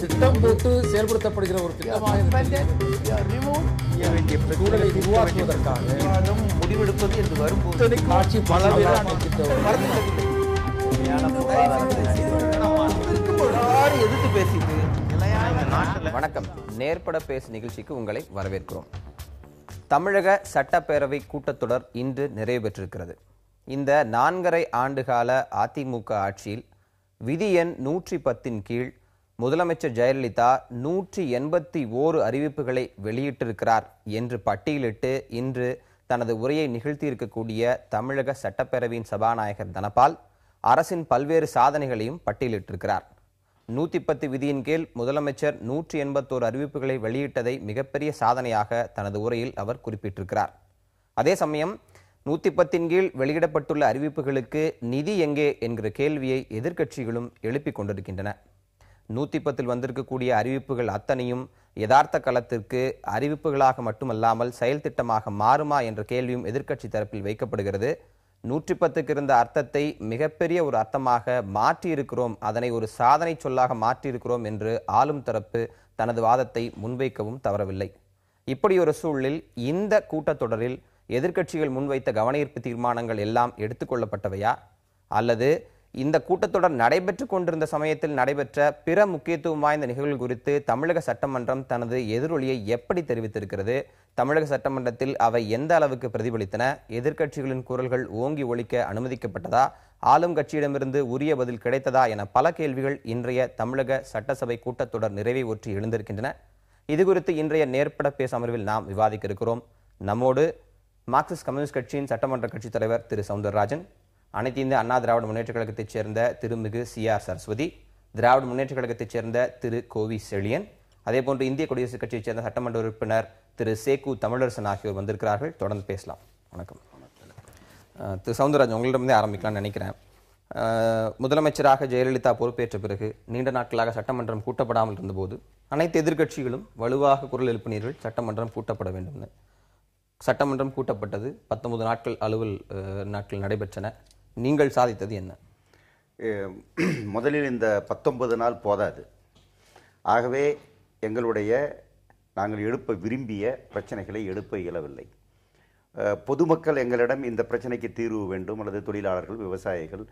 திட்டம் போட்டு செயல்படுத்தப்படுகிற ஒரு சூழலை உருவாக்குவதற்காக முடிவெடுப்பது என்று வரும்போது ஆட்சி எதிர்த்து பேசிட்டு. வணக்கம். நேர்பட பேசு நிகழ்ச்சிக்கு உங்களை வரவேற்கிறோம். தமிழக சட்டப்பேரவை கூட்டத்தொடர் இன்று நிறைவு பெற்றிருக்கிறது. இந்த 4.5 ஆண்டுகால அதிமுக ஆட்சியில் விதி எண் 110 கீழ் முதலமைச்சர் ஜெயலலிதா 181 அறிவிப்புகளை வெளியிட்டிருக்கிறார் என்று பட்டியலிட்டு இன்று தனது உரையை நிகழ்த்தியிருக்கக்கூடிய தமிழக சட்டப்பேரவையின் சபாநாயகர் தனபால் அரசின் பல்வேறு சாதனைகளையும் பட்டியலிட்டிருக்கிறார். 110 விதியின் கீழ் முதலமைச்சர் 181 அறிவிப்புகளை வெளியிட்டதை மிகப்பெரிய சாதனையாக தனது உரையில் அவர் குறிப்பிட்டிருக்கிறார். அதே சமயம் 110 கீழ் வெளியிடப்பட்டுள்ள அறிவிப்புகளுக்கு நிதி எங்கே என்கிற கேள்வியை எதிர்க்கட்சிகளும் எழுப்பிக் கொண்டிருக்கின்றன. 110 வந்திருக்கக்கூடிய அறிவிப்புகள் அத்தனையும் யதார்த்த களத்திற்கு அறிவிப்புகளாக மட்டுமல்லாமல் செயல் திட்டமாக மாறுமா என்ற கேள்வியும் எதிர்க்கட்சி தரப்பில் வைக்கப்படுகிறது. 110க்கு இருந்த அர்த்தத்தை மிகப்பெரிய ஒரு அர்த்தமாக மாற்றியிருக்கிறோம், அதனை ஒரு சாதனை சொல்லாக மாற்றியிருக்கிறோம் என்று ஆளும் தரப்பு தனது வாதத்தை முன்வைக்கவும் தவறவில்லை. இப்படி ஒரு சூழலில் இந்த கூட்டத்தொடரில் எதிர்க்கட்சிகள் முன்வைத்த கவனஈர்ப்பு தீர்மானங்கள் எல்லாம் எடுத்துக்கொள்ளப்பட்டவையா, அல்லது இந்த கூட்டத்தொடர் நடைபெற்று கொண்டிருந்த சமயத்தில் நடைபெற்ற பிற முக்கியத்துவம் வாய்ந்த நிகழ்வுகள் குறித்து தமிழக சட்டமன்றம் தனது எதிரொலியை எப்படி தெரிவித்திருக்கிறது, தமிழக சட்டமன்றத்தில் அவை எந்த அளவுக்கு பிரதிபலித்தன, எதிர்க்கட்சிகளின் குரல்கள் ஓங்கி ஒலிக்க அனுமதிக்கப்பட்டதா, ஆளும் கட்சியிடமிருந்து உரிய பதில் கிடைத்ததா என பல கேள்விகள் இன்றைய தமிழக சட்டசபை கூட்டத்தொடர் நிறைவை ஒற்றி எழுந்திருக்கின்றன. இது குறித்து இன்றைய நேர்பட பேச அமர்வில் நாம் விவாதிக்க இருக்கிறோம். நம்மோடு மார்க்சிஸ்ட் கம்யூனிஸ்ட் கட்சியின் சட்டமன்ற கட்சித் தலைவர் திரு சவுந்தரராஜன், அனைத்து இந்திய அண்ணா திராவிட முன்னேற்ற கழகத்தைச் சேர்ந்த திருமிகு CR சரஸ்வதி, திராவிட முன்னேற்ற கழகத்தைச் சேர்ந்த திரு கோவி செழியன், அதேபோன்று இந்திய குடியரசுக் கட்சியைச் சேர்ந்த சட்டமன்ற உறுப்பினர் திரு சேகு தமிழரசன் ஆகியோர் வந்திருக்கிறார்கள். தொடர்ந்து பேசலாம். வணக்கம். திரு சவுந்தரராஜன், உங்களிடமிருந்தே ஆரம்பிக்கலாம்னு நினைக்கிறேன். முதலமைச்சராக ஜெயலலிதா பொறுப்பேற்ற பிறகு நீண்ட நாட்களாக சட்டமன்றம் கூட்டப்படாமல் இருந்தபோது அனைத்து எதிர்க்கட்சிகளும் வலுவாக குரல் எழுப்பினீர்கள், சட்டமன்றம் கூட்டப்பட வேண்டும். சட்டமன்றம் கூட்டப்பட்டது. 19 நாட்கள் அலுவல் நாட்கள் நடைபெற்றன. நீங்கள் சாதித்தது என்ன? முதலில் இந்த 19 நாள் போதாது. ஆகவே நாங்கள் எழுப்ப விரும்பிய பிரச்சனைகளை எழுப்ப இயலவில்லை. பொதுமக்கள் எங்களிடம் இந்த பிரச்சனைக்கு தீர்வு வேண்டும், அல்லது தொழிலாளர்கள், விவசாயிகள்,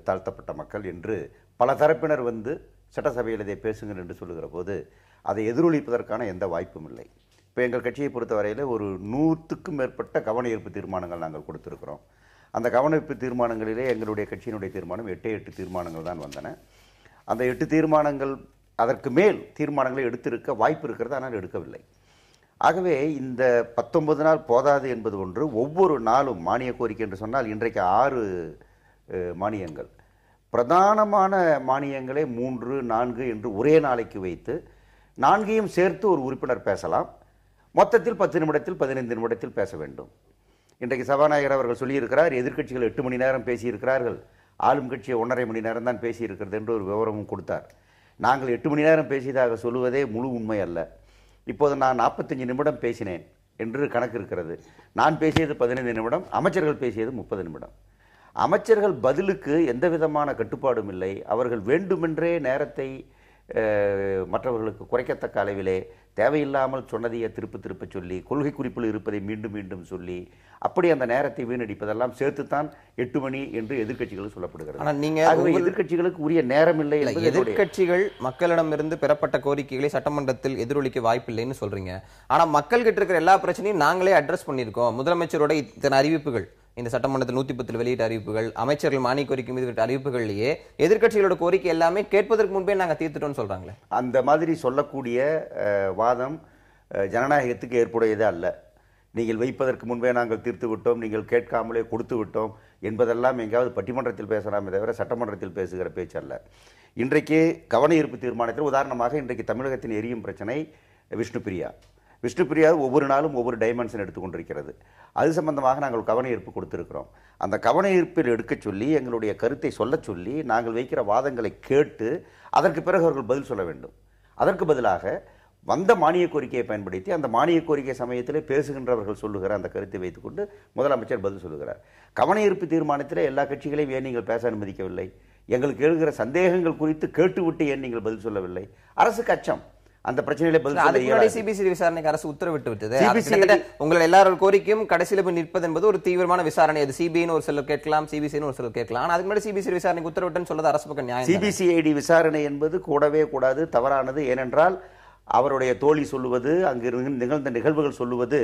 தாழ்த்தப்பட்ட மக்கள் என்று பல தரப்பினர் வந்து சட்டசபையில் இதை பேசுங்கள் என்று சொல்லுகிற போது அதை எதிரொலிப்பதற்கான எந்த வாய்ப்பும் இல்லை. இப்போ எங்கள் கட்சியை பொறுத்தவரையில் ஒரு 100க்கும் மேற்பட்ட கவனஈர்ப்பு தீர்மானங்கள் நாங்கள் கொடுத்துருக்கிறோம். அந்த கவனஈர்ப்பு தீர்மானங்களிலே எங்களுடைய கட்சியினுடைய தீர்மானம் 8 தீர்மானங்கள் தான் வந்தன. அந்த 8 தீர்மானங்கள் அதற்கு மேல் தீர்மானங்களை எடுத்திருக்க வாய்ப்பு இருக்கிறது, ஆனால் எடுக்கவில்லை. ஆகவே இந்த 19 நாள் போதாது என்பது ஒன்று. ஒவ்வொரு நாளும் மானிய கோரிக்கை என்று சொன்னால் இன்றைக்கு 6 மானியங்கள், பிரதானமான மானியங்களை 3, 4 என்று ஒரே நாளைக்கு வைத்து 4ஐயும் சேர்த்து ஒரு உறுப்பினர் பேசலாம். மொத்தத்தில் 10 நிமிடத்தில் 15 நிமிடத்தில் பேச வேண்டும். இன்றைக்கு சபாநாயகர் அவர்கள் சொல்லியிருக்கிறார், எதிர்க்கட்சிகள் 8 மணி நேரம் பேசியிருக்கிறார்கள், ஆளும் கட்சியை 1.5 மணி நேரம் தான் பேசியிருக்கிறது என்று ஒரு விவரமும் கொடுத்தார். நாங்கள் 8 மணி நேரம் பேசியதாக சொல்லுவதே முழு உண்மை அல்ல. இப்போது நான் 45 நிமிடம் பேசினேன் என்று கணக்கு இருக்கிறது. நான் பேசியது 15 நிமிடம், அமைச்சர்கள் பேசியது 30 நிமிடம். அமைச்சர்கள் பதிலுக்கு எந்த விதமான கட்டுப்பாடும் இல்லை. அவர்கள் வேண்டுமென்றே நேரத்தை மற்றவர்களுக்கு குறைக்கத்தக்க அளவிலே தேவையில்லாமல் சொன்னதையே திருப்ப சொல்லி, கொள்கை குறிப்பில் இருப்பதை மீண்டும் மீண்டும் சொல்லி, அப்படி அந்த நேரத்தை வீணடிப்பதெல்லாம் சேர்த்துத்தான் 8 மணி என்று எதிர்க்கட்சிகளுக்கு சொல்லப்படுகிறது. ஆனால் நீங்க எதிர்க்கட்சிகளுக்கு உரிய நேரம் இல்லை. எதிர்க்கட்சிகள் மக்களிடமிருந்து பெறப்பட்ட கோரிக்கைகளை சட்டமன்றத்தில் எதிரொலிக்க வாய்ப்பில்லைன்னு சொல்றீங்க. ஆனா மக்கள் கிட்ட இருக்கிற எல்லா பிரச்சனையும் நாங்களே அட்ரஸ் பண்ணியிருக்கோம். முதலமைச்சரோட இத்தனை அறிவிப்புகள், இந்த சட்டமன்றத்தில் 110 வெளியிட்ட அறிவிப்புகள், அமைச்சர்கள் மானிய கோரிக்கை மீது விட்ட அறிவிப்புகள்லேயே எதிர்க்கட்சிகளோட கோரிக்கை எல்லாமே கேட்பதற்கு முன்பே நாங்கள் தீர்த்துட்டோம்னு சொல்றாங்களே. அந்த மாதிரி சொல்லக்கூடிய வாதம் ஜனநாயகத்துக்கு ஏற்புடையதே அல்ல. நீங்கள் வைப்பதற்கு முன்பே நாங்கள் தீர்த்து விட்டோம், நீங்கள் கேட்காமலே கொடுத்து விட்டோம் என்பதெல்லாம் எங்கேயாவது பட்டிமன்றத்தில் பேசலாமே தவிர சட்டமன்றத்தில் பேசுகிற பேச்சு அல்ல. இன்றைக்கு கவனஈர்ப்பு தீர்மானத்தில் உதாரணமாக இன்றைக்கு தமிழகத்தின் எரியும் பிரச்சனை விஷ்ணுபிரியா ஒவ்வொரு நாளும் ஒவ்வொரு டைமென்ஷன் எடுத்துக்கொண்டிருக்கிறது. அது சம்பந்தமாக நாங்கள் கவனஈர்ப்பு கொடுத்திருக்கிறோம். அந்த கவனஈர்ப்பில் எடுக்க சொல்லி எங்களுடைய கருத்தை சொல்ல சொல்லி நாங்கள் வைக்கிற வாதங்களை கேட்டு அதற்கு பிறகு அவர்கள் பதில் சொல்ல வேண்டும். அதற்கு பதிலாக வந்த மானிய கோரிக்கையை பயன்படுத்தி அந்த மானிய கோரிக்கை சமயத்திலே பேசுகின்றவர்கள் சொல்லுகிற அந்த கருத்தை வைத்துக்கொண்டு முதலமைச்சர் பதில் சொல்லுகிறார். கவனஈர்ப்பு தீர்மானத்தில் எல்லா கட்சிகளையும் ஏன் நீங்கள் பேச அனுமதிக்கவில்லை, எங்களுக்கு எழுகிற சந்தேகங்கள் குறித்து கேட்டுவிட்டு ஏன் நீங்கள் பதில் சொல்லவில்லை? அரசுக்கு அச்சம், அந்த பிரச்சனையில பதில் சொல்ல சிபிசிஐடி விசாரணைக்கு அரசு உத்தரவிட்டு விட்டது. உங்களோட எல்லாரோட கோரிக்கையும் கடைசியில போய் நிற்பது என்பது ஒரு தீவிரமான விசாரணை. அது சிபிஐன்னு ஒரு சிலர் கேட்கலாம், சிபிசிஐன்னு ஒரு சிலர் கேட்கலாம். ஆனா அதுக்கு முன்னாடி சிபிசிஐடி விசாரணைக்கு உத்தரவிட்டுன்னு சொல்றது அரசு பக்கம் நியாயம். சிபிசிஐடி விசாரணை என்பது கூடவே கூடாது, தவறானது. ஏனென்றால் அவருடைய தோழி சொல்லுவது, அங்கு நிகழ்ந்த நிகழ்வுகள் சொல்லுவது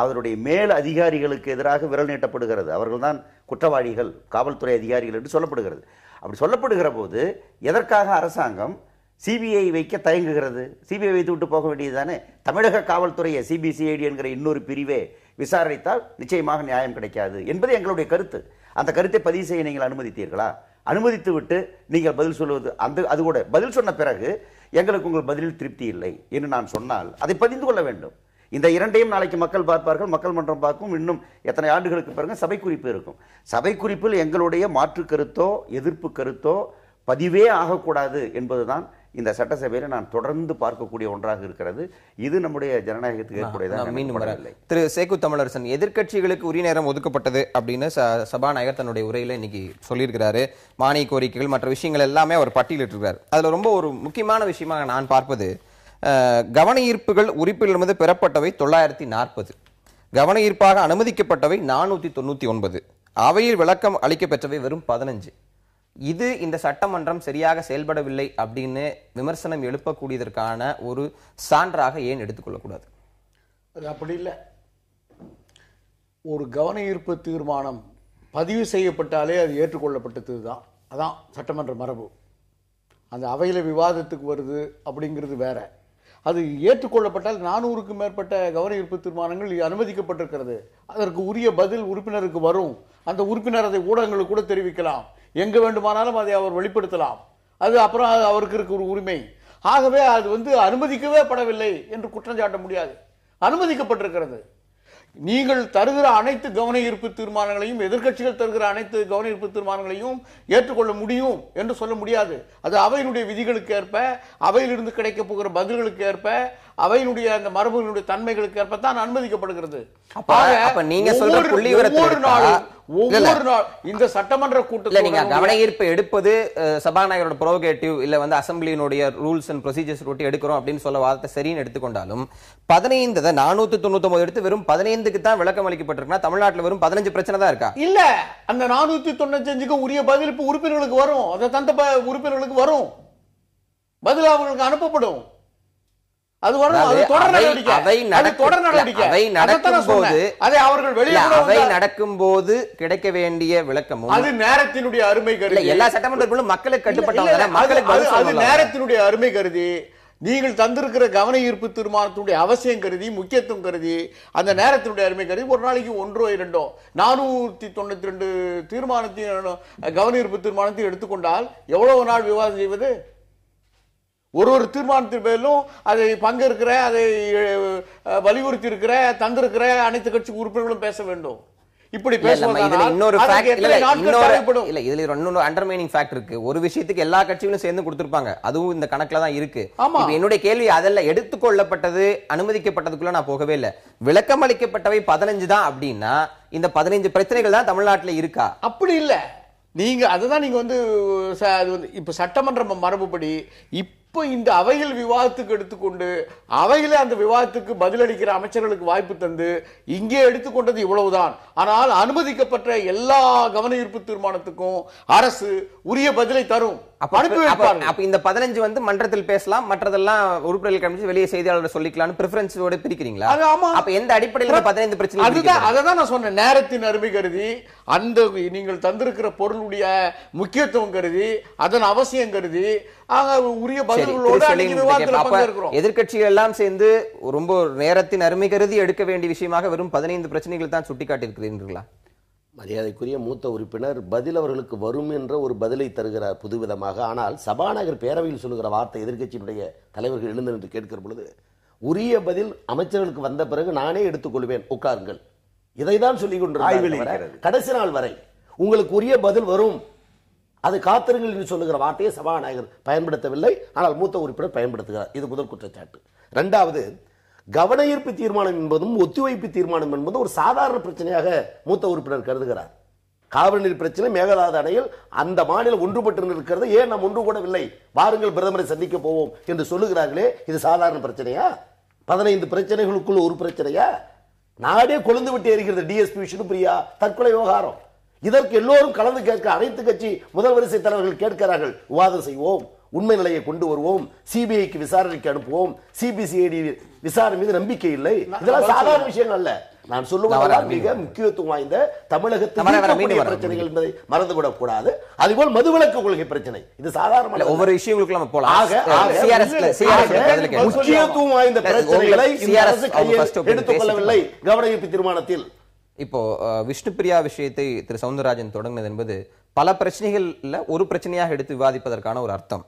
அவருடைய மேல் அதிகாரிகளுக்கு எதிராக விரல் நீட்டப்படுகிறது. அவர்கள்தான் குற்றவாளிகள், காவல்துறை அதிகாரிகள் என்று சொல்லப்படுகிறது. அப்படி சொல்லப்படுகிற போது எதற்காக அரசாங்கம் சிபிஐ வைக்க தயங்குகிறது? சிபிஐ வைத்து விட்டு போக வேண்டியதுதானே? தமிழக காவல்துறையை சிபிசிஐடி என்கிற இன்னொரு பிரிவே விசாரித்தால் நிச்சயமாக நியாயம் கிடைக்காது என்பது எங்களுடைய கருத்து. அந்த கருத்தை பதிவு செய்ய நீங்கள் அனுமதித்தீர்களா? அனுமதித்து விட்டு நீங்கள் பதில் சொல்லுவது, அது கூட பதில் சொன்ன பிறகு எங்களுக்கு உங்கள் பதிலில் திருப்தி இல்லை என்று நான் சொன்னால் அதை பதிந்து கொள்ள வேண்டும். இந்த இரண்டையும் நாளைக்கு மக்கள் பார்ப்பார்கள், மக்கள் மன்றம் பார்க்கும். இன்னும் எத்தனை ஆண்டுகளுக்கு பிறகு சபை குறிப்பு இருக்கும். சபை குறிப்பில் எங்களுடைய மாற்று கருத்தோ எதிர்ப்பு கருத்தோ பதிவே ஆகக்கூடாது என்பதுதான் இந்த சட்டசபையில் நான் தொடர்ந்து பார்க்கக்கூடிய ஒன்றாக இருக்கிறது. இது நம்முடைய ஜனநாயகத்துக்கு ஏற்புடையதாக. திரு சேக்கு தமிழரசன், எதிர்க்கட்சிகளுக்கு உரிய நேரம் ஒதுக்கப்பட்டது அப்படின்னு சபாநாயகர் தன்னுடைய உரையில இன்னைக்கு சொல்லியிருக்கிறாரு. மானிய கோரிக்கைகள் மற்ற விஷயங்கள் எல்லாமே அவர் பட்டியலிட்டிருக்கிறார். அதுல ரொம்ப ஒரு முக்கியமான விஷயமாக நான் பார்ப்பது, கவன ஈர்ப்புகள் உறுப்பிலிருந்து பெறப்பட்டவை 940, கவன ஈர்ப்பாக அனுமதிக்கப்பட்டவை 499, அவையில் விளக்கம் அளிக்க பெற்றவை வெறும் 15. இது இந்த சட்டமன்றம் சரியாக செயல்படவில்லை அப்படின்னு விமர்சனம் எழுப்பக்கூடியதற்கான ஒரு சான்றாக ஏன் எடுத்துக்கொள்ளக்கூடாது? அது அப்படி இல்லை. ஒரு கவன ஈர்ப்பு தீர்மானம் பதிவு செய்யப்பட்டாலே அது ஏற்றுக்கொள்ளப்பட்டது தான். அதான் சட்டமன்ற மரபு. அந்த அவையில விவாதத்துக்கு வருது அப்படிங்கிறது வேற. அது ஏற்றுக்கொள்ளப்பட்டால் 400க்கும் மேற்பட்ட கவன ஈர்ப்பு தீர்மானங்கள் அனுமதிக்கப்பட்டிருக்கிறது. அதற்கு உரிய பதில் உறுப்பினருக்கு வரும். அந்த உறுப்பினர் அதை ஊடகங்களுக்கு கூட தெரிவிக்கலாம், எங்க வேண்டுமானாலும் அதை அவர் வெளிப்படுத்தலாம். அது அப்புறம் அவருக்கு இருக்க ஒரு உரிமை. ஆகவே அது அனுமதிக்கவே படவில்லை என்று குற்றம் சாட்ட முடியாது. அனுமதிக்கப்பட்டிருக்கிறது. நீங்கள் தருகிற அனைத்து கவன ஈர்ப்பு தீர்மானங்களையும், எதிர்க்கட்சிகள் தருகிற அனைத்து கவன ஈர்ப்பு தீர்மானங்களையும் ஏற்றுக்கொள்ள முடியும் என்று சொல்ல முடியாது. அது அவையினுடைய விதிகளுக்கு ஏற்ப, அவையிலிருந்து கிடைக்க போகிற பதில்களுக்கு ஏற்ப, அவையினுடைய அந்த மரபுகளுடைய தன்மைகளுக்கு ஏற்ப தான் அனுமதிக்கப்படுகிறது. ஒவ்வொரு நாள் இந்த சட்டமன்ற கூட்டத்தில் நீங்க கவன ஈர்ப்பு எடுப்பது சபாநாயகரோட ப்ரோகேட்டிவ் இல்ல அசம்பிளியினுடைய ரூல்ஸ் அண்ட் ப்ரொசீஜர்ஸ் ஒட்டி எடுக்கிறோம் அப்படின்னு சொல்ல வார்த்தை சரின்னு எடுத்துக்கொண்டாலும் 15 499 எடுத்து வெறும் 15க்கு தான் விளக்கம் அளிக்கப்பட்டிருக்குன்னா தமிழ்நாட்டில் வெறும் 15 பிரச்சனை தான் இருக்கா? இல்ல, அந்த 495க்கு உரிய பதில் இப்ப உறுப்பினர்களுக்கு வரும். அதை தந்த உறுப்பினர்களுக்கு வரும், பதில் அவர்களுக்கு அனுப்பப்படும். அது நடக்கும் போது கிடைக்க வேண்டிய விளக்கமும் அது நேரத்தினுடைய அருமை கருதி, எல்லா சட்டமன்றங்களும் மக்களுக்கு கட்டுப்பட்டவங்க நேரத்தினுடைய அருமை கருதி நீங்கள் தந்திருக்கிற கவன ஈர்ப்பு தீர்மானத்தினுடைய அவசியம் கருதி, முக்கியத்துவம் கருதி, அந்த நேரத்தினுடைய அருமை கருதி ஒரு நாளைக்கு 1 2 492 தீர்மானத்தையும் கவன ஈர்ப்பு தீர்மானத்தையும் எடுத்துக்கொண்டால் எவ்வளவு நாள் விவாதம் செய்வது? ஒரு தீர்மானத்தின் பேரிலும் அதை பங்கேற்கிற, அதை வலியுறுத்தி இருக்கிற, தந்திருக்கிற அனைத்து கட்சி உறுப்பினர்களும் பேச வேண்டும். இப்படி ஒரு விஷயத்துக்கு எல்லா கட்சிகளும் சேர்ந்து கொடுத்திருப்பாங்க, அதுவும் இந்த கணக்குல தான் இருக்கு. என்னுடைய கேள்வி அதெல்லாம் எடுத்துக்கொள்ளப்பட்டது அனுமதிக்கப்பட்டதுக்குள்ள நான் போகவே இல்லை. விளக்கம் அளிக்கப்பட்டவை 15 தான் அப்படின்னா இந்த 15 பிரச்சனைகள் தான் தமிழ்நாட்டில் இருக்கா? அப்படி இல்லை. நீங்க அதுதான் நீங்க இப்ப சட்டமன்ற மரபுப்படி இப்ப இந்த அவைகள் விவாதத்துக்கு எடுத்துக்கொண்டு அவைகளே அந்த விவாதத்துக்கு பதிலளிக்கிற அமைச்சர்களுக்கு வாய்ப்பு தந்து இங்கே எடுத்துக்கொண்டது இவ்வளவுதான். ஆனால் அனுமதிக்கப்பட்ட எல்லா கவன ஈர்ப்பு தீர்மானத்துக்கும் அரசு உரிய பதிலை தரும். அப்ப இந்த 15 மன்றத்தில் பேசலாம், மற்றதெல்லாம் உறுப்பினர்கள் கமிச்சு வெளியே செய்தியாளர் சொல்லிக்கலாம்னு பிரெஃபரன்ஸோட பிரிக்கிறீங்களா? அப்ப எந்த அடிப்படையில் 15 பிரச்சனை? அதுதான் நான் சொன்னேன். நேரத்தின் அருமை கருதி, அந்த நீங்கள் தந்திருக்கிற பொருளுடைய முக்கியத்துவம் கருதி, அதன் அவசியம் கருதி உரிய பதில்களோடு எதிர்க்கட்சிகள் எல்லாம் சேர்ந்து ரொம்ப நேரத்தின் அருமை கருதி எடுக்க வேண்டிய விஷயமாக வெறும் 15 பிரச்சனைகள் தான் சுட்டிக்காட்டி இருக்கிறீர்களா? மரியாதைக்குரிய மூத்த உறுப்பினர் பதில் அவர்களுக்கு வரும் என்ற ஒரு பதிலை தருகிறார் புதுவிதமாக. ஆனால் சபாநாயகர் பேரவையில் சொல்லுகிற வார்த்தை எதிர்க்கட்சியினுடைய தலைவர்கள் எழுந்து என்று கேட்கிற பொழுது உரிய பதில் அமைச்சர்களுக்கு வந்த பிறகு நானே எடுத்துக்கொள்வேன், உட்காருங்கள், இதைதான் சொல்லிக் கொண்டிருக்கிறார். கடைசி நாள் வரை உங்களுக்கு உரிய பதில் வரும், அது காத்திருங்கள் என்று சொல்லுகிற வார்த்தையை சபாநாயகர் பயன்படுத்தவில்லை. ஆனால் மூத்த உறுப்பினர் பயன்படுத்துகிறார். இது முதல் குற்றச்சாட்டு. இரண்டாவது, கவன ஈர்ப்பு தீர்மானம் என்பதும் ஒத்திவைப்பு தீர்மானம் என்பதும் ஒரு சாதாரண பிரச்சனையாக மூத்த உறுப்பினர் கருதுகிறார். காவிரி நீர் பிரச்சனை, மேகதாது அணையில் அந்த மாநிலம் ஒன்றுபட்டு இருக்கிறது, ஏன் நாம் ஒன்று கூடவில்லை, வாருங்கள் பிரதமரை சந்திக்க போவோம் என்று சொல்லுகிறார்களே, இது சாதாரண பிரச்சனையா? 15 பிரச்சனைகளுக்குள்ள ஒரு பிரச்சனையா? நாடே கொழுந்து விட்டு எரிகிறது. டிஎஸ்பி விஷ்ணுபிரியா தற்கொலை விவகாரம், இதற்கு எல்லோரும் கலந்து கேட்க அனைத்து கட்சி முதல் வரிசை தலைவர்கள் கேட்கிறார்கள். விவாதம் செய்வோம், உண்மை நிலையை கொண்டு வருவோம், சிபிஐக்கு விசாரணைக்கு அனுப்புவோம், சிபிசிஐடி விசாரணை மீது நம்பிக்கை இல்லை. இதெல்லாம் சாதாரண விஷயங்கள் அல்ல. நான் சொல்லுவது மிக முக்கியத்துவம் வாய்ந்த தமிழகத்தின் பிரச்சனைகள் என்பதை மறந்துவிடக் கூடாது. அதுபோல் மதுவிலக்கு கொள்கை பிரச்சனை, இது சாதாரண ஒவ்வொரு விஷயங்களுக்கும் நம்ம போலாம். முக்கியத்துவம் வாய்ந்த பிரச்சனைகளை எடுத்துக் கொள்ளவில்லை கவன ஈர்ப்பு தீர்மானத்தில். இப்போ விஷ்ணுபிரியா விஷயத்தை திரு சவுந்தரராஜன் தொடங்கினது என்பது பல பிரச்சனைகள்ல ஒரு பிரச்சனையாக எடுத்து விவாதிப்பதற்கான ஒரு அர்த்தம்.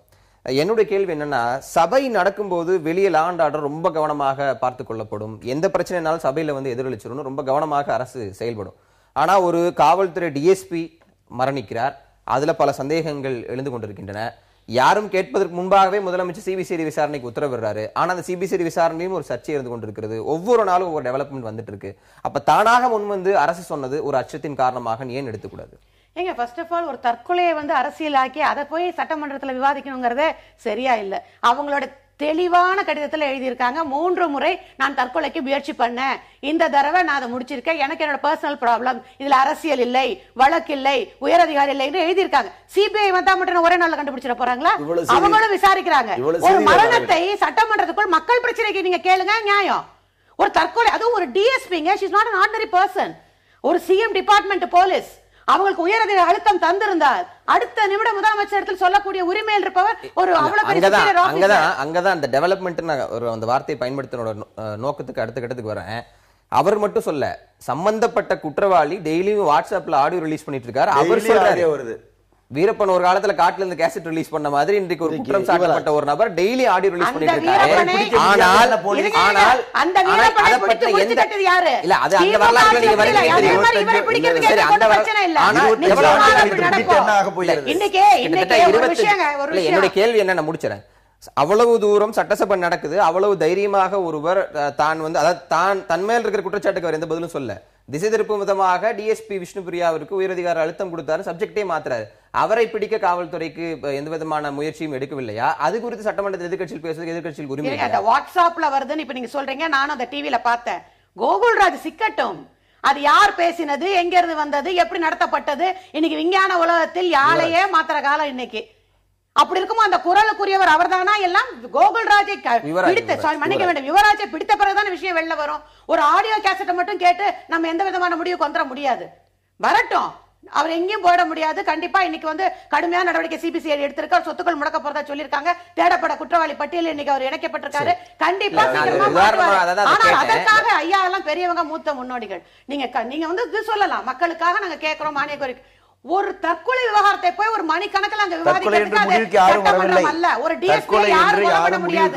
என்னுடைய கேள்வி என்னன்னா, சபை நடக்கும்போது வெளியே லா அண்ட் ஆர்டர் ரொம்ப கவனமாக பார்த்து கொள்ளப்படும், எந்த பிரச்சனைனாலும் சபையில வந்து எதிரொலிச்சிடணும், ரொம்ப கவனமாக அரசு செயல்படும். ஆனா ஒரு காவல்துறை டிஎஸ்பி மரணிக்கிறார், அதுல பல சந்தேகங்கள் எழுந்து கொண்டிருக்கின்றன. யாரும் கேட்பதற்கு முன்பாகவே முதலமைச்சர் சிபிசிஐடி விசாரணைக்கு உத்தரவிடுறாரு. ஆனா அந்த சிபிசிஐடி விசாரணையும் ஒரு சர்ச்சை இருந்து கொண்டிருக்கிறது. ஒவ்வொரு நாளும் ஒவ்வொரு டெவலப்மெண்ட் வந்துட்டு இருக்கு. அப்ப தானாக முன்வந்து அரசு சொன்னது ஒரு அச்சத்தின் காரணமாக ஏன் எடுத்துக்கூடாது? ஏங்க, ஃபர்ஸ்ட் ஆஃப் ஆல் ஒரு தற்கொலையை வந்து அரசியலாக்கி அதை போய் சட்டமன்றத்தில் விவாதிக்கணுங்கிறதே சரியா இல்லை. அவங்களோட தெளிவான கடிதத்தில் எழுதியிருக்காங்க, 3 முறை நான் தற்கொலைக்கு முயற்சி பண்ணேன், இந்த தடவை நான் அதை முடிச்சிருக்கேன், எனக்கு என்னோட பர்சனல் ப்ராப்ளம், இதுல அரசியல் இல்லை, வழக்கு இல்லை, உயரதிகாரி இல்லை என்று எழுதியிருக்காங்க. சிபிஐ வந்தா மட்டும் ஒரே நாள்ல கண்டுபிடிச்சிட போறாங்களா? அவங்களும் விசாரிக்கிறாங்க. ஒரு மரணத்தை சட்டமன்றத்துக்குள் மக்கள் பிரச்சனைக்கு நீங்க கேளுங்க, நியாயம். ஒரு தற்கொலை, அதுவும் ஒரு டிஎஸ்பிங்க, she is not an ordinary person, ஒரு சிஎம் டிபார்ட்மெண்ட் போலீஸ், அவங்களுக்கு உயரதிகாரி அழுத்தம் தந்திருந்தால் அடுத்த நிமிடம் முதலமைச்சர் இடத்தில் சொல்லக்கூடிய உரிமையில் இருப்பவர் ஒரு அங்கதான் அந்த டெவலப்மெண்ட் ஒரு அந்த வார்த்தையை பயன்படுத்தினோட நோக்கத்துக்கு அடுத்த கட்டத்துக்கு வரேன். அவர் மட்டும் சொல்ல, சம்பந்தப்பட்ட குற்றவாளி டெய்லியும் வாட்ஸ்அப்ல ஆடியோ ரிலீஸ் பண்ணிட்டு இருக்காரு. அவர் சொல்றாரு வருது, வீரப்பன் ஒரு காலத்துல காட்டுல இருந்து கேசட் ரிலீஸ் பண்ண மாதிரி இன்றைக்கு ஒரு குற்றம் சாட்டப்பட்ட ஒரு நபர் டெய்லி ஆடியோ ரிலீஸ் பண்ணிட்டு இருக்காரு. ஆனால் அந்த வீரப்பனை பிடித்து முடிச்சு கட்டது யாரு? இல்ல, அது அந்த வரலாறுல நீங்க வரீங்க தெரியும். சரி, அந்த வரலாறு என்னுடைய கேள்வி என்ன, நான் முடிச்சறேன். அவ்வளவு தூரம் சட்டசபை நடக்குது, அவ்வளவு தைரியமாக ஒருவர் தான் வந்து அதாவது தன் மேல் இருக்கிற குற்றச்சாட்டுக்கு அவர் எந்த பதிலும் சொல்ல, திசை திருப்பும் விதமாக டிஎஸ்பி விஷ்ணுபிரியாவிற்கு உயரதிகார அழுத்தம் கொடுத்தாரு, சப்ஜெக்டே மாத்துறாரு. அவரை பிடிக்க காவல்துறைக்கு எந்த விதமான முயற்சியும் எடுக்கவில்லையா? அது குறித்து சட்டமன்றத்தில் எதிர்க்கட்சியில் பேசுறதுக்கு எதிர்க்கட்சியில் உரிமை. வாட்ஸ்அப்ல வருதுன்னு இப்ப நீங்க சொல்றீங்க, நானும் அந்த டிவில பார்த்தேன். கோகுல்ராஜ் சிக்கட்டும், அது யார் பேசினது, எங்க இருந்து வந்தது, எப்படி நடத்தப்பட்டது, இன்னைக்கு விஞ்ஞான உலகத்தில் யாழையே மாத்திர காலம் இன்னைக்கு. அப்படி இருக்குமோ அந்த குரலுக்குரியவர் அவர்தானா? எல்லாம் கோகுல்ராஜை பிடித்த மன்னிக்க வேண்டும், யுவராஜை பிடித்த பிறகுதான் விஷயம் வெளில வரும். ஒரு ஆடியோ கேசட்டை மட்டும் கேட்டு நம்ம எந்த விதமான முடிவுக்கு வந்துட முடியாது. வரட்டும், அவர் எங்கேயும் போயிட முடியாது. கண்டிப்பா இன்னைக்கு வந்து கடுமையான நடவடிக்கை சிபிசிஐடி எடுத்திருக்கார், சொத்துக்கள் முடக்க போறதா சொல்லியிருக்காங்க, தேடப்பட குற்றவாளி பட்டியலில் இன்னைக்கு அவர் இணைக்கப்பட்டிருக்காரு. கண்டிப்பா ஆனால் அதற்காக ஐயா எல்லாம் பெரியவங்க, மூத்த முன்னோடிகள், நீங்க வந்து இது சொல்லலாம், மக்களுக்காக நாங்க கேட்கிறோம் மானிய கோரிக்கை. ஒரு தற்கொலை விவகாரத்தை போய் ஒரு மணிக்கணக்கில் அங்க விவாதிக்கிறதுக்கு அல்ல, ஒரு டிஎஸ்பி யாரும் முடியாது,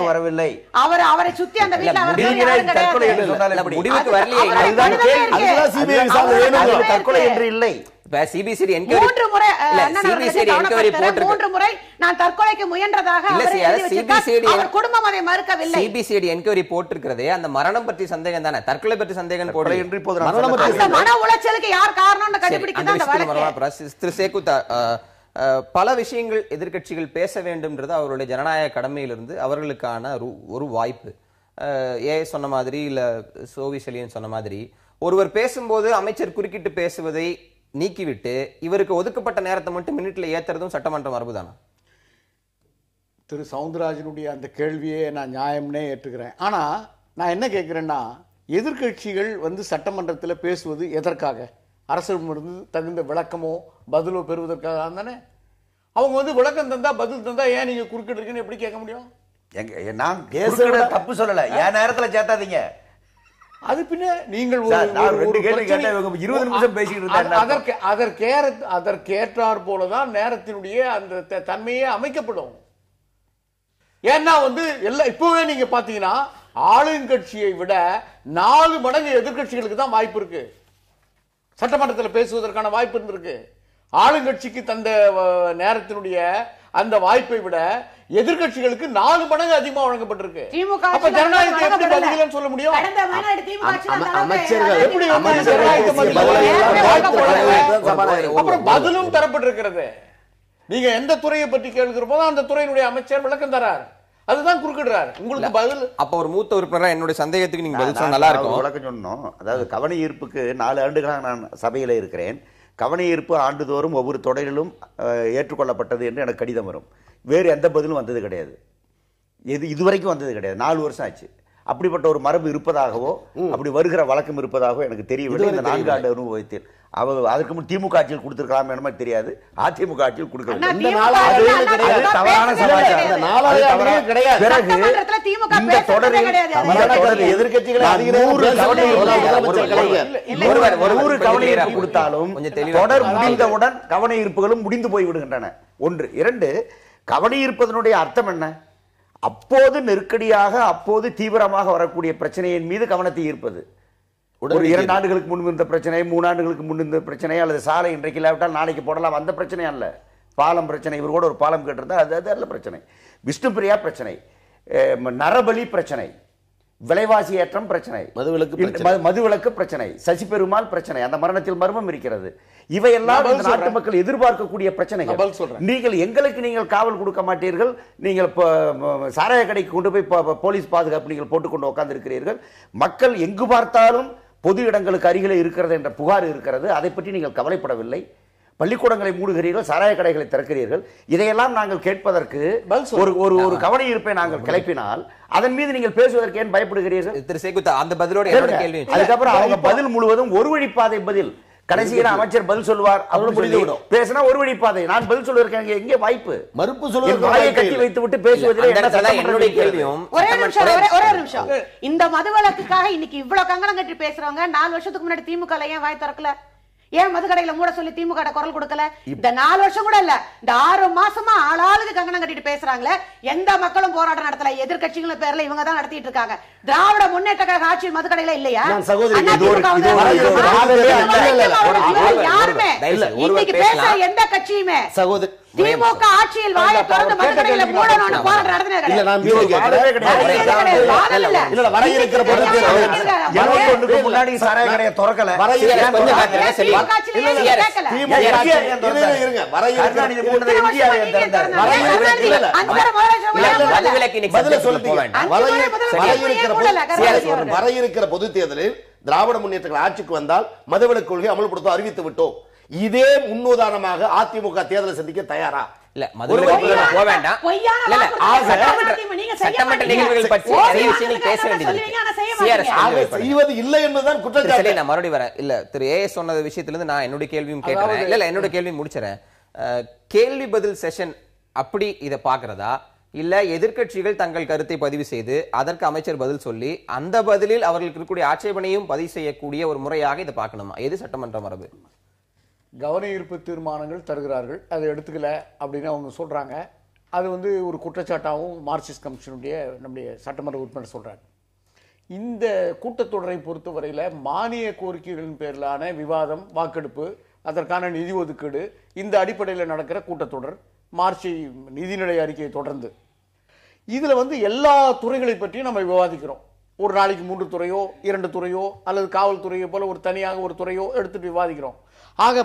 அவரை சுத்தி அந்த வீட்டுல முடிவுக்கு வரலையே, தற்கொலை என்று இல்லை. சிபிசிஐடி என்கொயரி 3 முறை நான் தற்கொலைக்கு முயன்றதாக அவர் குடும்பம் அதை மறுக்கவில்லை. சிபிசிஐடி என்கொயரி போட்டிருக்கிறதே அந்த மரணம் பற்றி சந்தேகம் தானே, தற்கொலை பற்றி சந்தேகம் போடல. மன உளைச்சலுக்கு யார் காரணம்னு கண்டுபிடிக்க திரு சேகுத்தா, பல விஷயங்கள் எதிர்க்கட்சிகள் பேச வேண்டும்ன்றது அவருடைய ஜனநாயக கடமையிலிருந்து அவர்களுக்கான ஒரு வாய்ப்பு. சொன்ன மாதிரி இல்ல சோவி செலியன் சொன்ன மாதிரி ஒருவர் பேசும்போது அமைச்சர் குறுக்கிட்டு பேசுவதை நீக்கிவிட்டு இவருக்கு ஒதுக்கப்பட்ட நேரத்தை மட்டும் மினிட்ல ஏத்துறதும் சட்டமன்ற மரபுதானா? திரு சவுந்தரராஜனுடைய அந்த கேள்வியே நான் நியாயம்னே ஏற்றுக்கிறேன். ஆனா நான் என்ன கேட்கிறேன்னா, எதிர்க்கட்சிகள் வந்து சட்டமன்றத்தில் பேசுவது எதற்காக? அரசிடமிருந்து தகுந்த விளக்கமோ பதிலோ பெறுவதற்காக தானே. அவங்க வந்து விளக்கம் தந்தா பதில் தந்தா ஏன் நீங்க குறுக்கிட்டு இருக்கீங்கன்னு எப்படி கேட்க முடியும்? நான் தப்பு சொல்லல, என் நேரத்தில் சேர்த்தாதீங்க. அது பின்ன நீங்கள் 20 நிமிஷம் பேசிக்கிட்டு அதற்கேற்றார் போலதான் நேரத்தினுடைய அந்த தன்மையே அமைக்கப்படும். ஏன்னா வந்து எல்லாம் இப்பவே நீங்க பாத்தீங்கன்னா ஆளுங்கட்சியை விட 4 மடங்கு எதிர்கட்சிகளுக்கு தான் வாய்ப்பு இருக்கு, சட்டமன்றத்தில் பேசுவதற்கான வாய்ப்பு இருந்திருக்கு. ஆளுங்கட்சிக்கு தந்த நேரத்தினுடைய அந்த வாய்ப்பை விட எதிர்க்கட்சிகளுக்கு 4 மடங்கு அதிகமா வழங்கப்பட்டிருக்கு. அப்ப ஜனநாயகத்தை எப்படி பதிலன்னு சொல்ல முடியும்? அமைச்சர்கள் எப்படி அப்புறம் பதிலும் தரப்பட்டிருக்கிறது. நீங்க எந்த துறையை பற்றி கேட்கிற போது அந்த துறையினுடைய அமைச்சர் விளக்கம் தரார், அதுதான் குறுக்கிடுறாரு. உங்களுக்கு பதில் அப்ப ஒரு மூத்த உறுப்பினரா என்னுடைய சந்தேகத்துக்கு நீங்க பதில் சொன்னா நல்லா இருக்கும். விளக்கம் சொன்னோம். அதாவது கவன ஈர்ப்புக்கு 4 ஆண்டுகளாக நான் சபையில இருக்கிறேன். கவன ஈர்ப்பு ஆண்டுதோறும் ஒவ்வொரு தொடரிலும் ஏற்றுக்கொள்ளப்பட்டது என்று எனக்கு கடிதம் வரும். வேறு எந்த பதிலும் வந்தது கிடையாது. இதுவரைக்கும் வந்தது கிடையாது. 4 வருஷம் ஆச்சு. அப்படிப்பட்ட ஒரு மரபு இருப்பதாகவோ அப்படி வருகிற வழக்கம் இருப்பதாகவோ எனக்கு தெரியவில்லை. இந்த 4 ஆண்டு அனுபவத்தில் அதற்கு முன் திமுக ஆட்சியில் கொடுத்திருக்கலாம் என்ன தெரியாது. அதிமுக ஆட்சியில் கொடுக்கவில்லை. தவறான சமாச்சாரம். பிறகு இந்த தொடரில் எதிர்க்கட்சிகளை கவன ஈர்ப்பு கொடுத்தாலும் தொடர் முடிந்தவுடன் கவன ஈர்ப்புகளும் முடிந்து போய் விடுகின்றன. 1. 2, கவன ஈர்ப்பதனுடைய அர்த்தம் என்ன? அப்போது நெருக்கடியாக அப்போது தீவிரமாக வரக்கூடிய பிரச்சனையின் மீது கவனத்தை ஈர்ப்பது. ஒரு 2 ஆண்டுகளுக்கு முன்பு இருந்த பிரச்சனை, 3 ஆண்டுகளுக்கு முன்பு இருந்த பிரச்சனை, அல்லது சாலை இன்றைக்கு இல்லாவிட்டால் நாளைக்கு போடலாம், அந்த பிரச்சனை அல்ல. பாலம் பிரச்சனை, இவர் கூட ஒரு பாலம் கேட்டிருந்தா அது அல்ல பிரச்சனை. விஷ்ணுபிரியா பிரச்சனை, நரபலி பிரச்சனை, விலைவாசி ஏற்றம் பிரச்சனை, மதுவிலக்கு பிரச்சனை, சசி பெருமாள் பிரச்சனை, அந்த மரணத்தில் மர்மம் இருக்கிறது. இவையெல்லாம் நாட்டு மக்கள் எதிர்பார்க்கக்கூடிய பிரச்சனைகள். நீங்கள் எங்களுக்கு நீங்கள் காவல் கொடுக்க மாட்டீர்கள், நீங்கள் சாராய கடைக்கு கொண்டு போய் போலீஸ் பாதுகாப்பு நீங்கள் போட்டுக்கொண்டு உட்கார்ந்து இருக்கிறீர்கள். மக்கள் எங்கு பார்த்தாலும் பொது இடங்களுக்கு அருகிலே இருக்கிறது என்ற புகார் இருக்கிறது. அதை பற்றி நீங்கள் கவலைப்படவில்லை. பள்ளிக்கூடங்களை மூடுகிறீர்கள், சாராய கடைகளை திறக்கிறீர்கள். இதையெல்லாம் நாங்கள் கேட்பதற்கு ஒரு கவன ஈர்ப்பை நாங்கள் கிளப்பினால் அதன் மீது நீங்கள் பேசுவதற்கு ஏன் பயப்படுகிறீர்கள்? திரு சேகுத்தா, அந்த பதிலோட என்னோட கேள்வி. அதுக்கப்புறம் அவங்க பதில் முழுவதும் ஒரு வழிப்பாதை பதில். கடைசியில் அமைச்சர் பதில் சொல்வார், அவரும் புரிந்துவிடும். பேசினா ஒரு வழிப்பாதை. நான் பதில் சொல்வதற்கு எங்கே வாய்ப்பு? மறுப்பு சொல்வதற்கு வாயை கட்டி வைத்து விட்டு பேசுவதில் என்னுடைய கேள்வியும். ஒரே நிமிஷம். இந்த மதுவிலக்குக்காக இன்னைக்கு இவ்வளவு கங்கணம் கட்டி பேசுறவங்க 4 வருஷத்துக்கு முன்னாடி திமுக ஏன் வாய் திறக்கல? ஏன் மதுக்கடையில மூட சொல்லி திமுக குரல் கொடுக்கல? இந்த 4 வருஷம் கூட இல்ல, இந்த 6 மாசமா ஆளாளுக்கு கங்கணம் கட்டிட்டு பேசுறாங்களே. எந்த மக்களும் போராட்டம் நடத்தல, எதிர்கட்சிகள் பேர்ல இவங்க தான் நடத்திட்டு இருக்காங்க. திராவிட முன்னேற்ற கழக ஆட்சி மதுக்கடையில இல்லையா? யாருமே இன்னைக்கு பேச எந்த கட்சியுமே திமுக ஆட்சியில் வாயை திறந்து மதுக்கடையில மூடணும்னு போராட்டம் நடத்தினது முன்னாடி சாராய கடையை திறக்கல. வரையிருக்கிற பொது தேர்தலில் திராவிட முன்னேற்ற ஆட்சிக்கு வந்தால் மதுவிலக்கு கொள்கை அமல்படுத்த அறிவித்து விட்டோம். இதே முன்னுதாரணமாக அதிமுக தேர்தலை சந்திக்க தயாரா? இல்ல, போக வேண்டாம். சட்டமன்ற நிகழ்வுகள் பற்றி நிறைய விஷயங்கள் பேச வேண்டியது செய்வது இல்லை என்பதுதான் குற்றச்சாட்டு. நான் மறுபடியும் வரேன். இல்ல, திரு ஏஎஸ் சொன்ன விஷயத்துல இருந்து நான் என்னுடைய கேள்வியும் கேட்கிறேன். இல்ல, என்னோட கேள்வி முடிச்சிடறேன். கேள்வி பதில் செஷன் அப்படி இதை பாக்குறதா, இல்ல எதிர்க்கட்சிகள் தங்கள் கருத்தை பதிவு செய்து அதற்கு அமைச்சர் பதில் சொல்லி அந்த பதிலில் அவர்களுக்கு இருக்கக்கூடிய ஆட்சேபனையும் பதிவு செய்யக்கூடிய ஒரு முறையாக இதை பார்க்கணுமா? எது சட்டமன்ற மரபு? கவன ஈர்ப்பு தீர்மானங்கள் தருகிறார்கள், அதை எடுத்துக்கல அப்படின்னு அவங்க சொல்றாங்க. அது ஒரு குற்றச்சாட்டாகவும் மார்க்சிஸ்ட் கமிஷனுடைய நம்முடைய சட்டமன்ற உறுப்பினர் சொல்றாங்க. இந்த கூட்டத்தொடரை பொறுத்தவரையில் மானிய கோரிக்கைகளின் பேரிலான விவாதம், வாக்கெடுப்பு, அதற்கான நிதி ஒதுக்கீடு, இந்த அடிப்படையில் நடக்கிற கூட்டத்தொடர், மார்ச் நிதிநிலை அறிக்கையை தொடர்ந்து இதில் எல்லா துறைகளை பற்றியும் நம்ம விவாதிக்கிறோம். ஒரு நாளைக்கு 3 துறையோ 2 துறையோ அல்லது காவல்துறையை போல ஒரு தனியாக ஒரு துறையோ எடுத்துட்டு விவாதிக்கிறோம். ஆக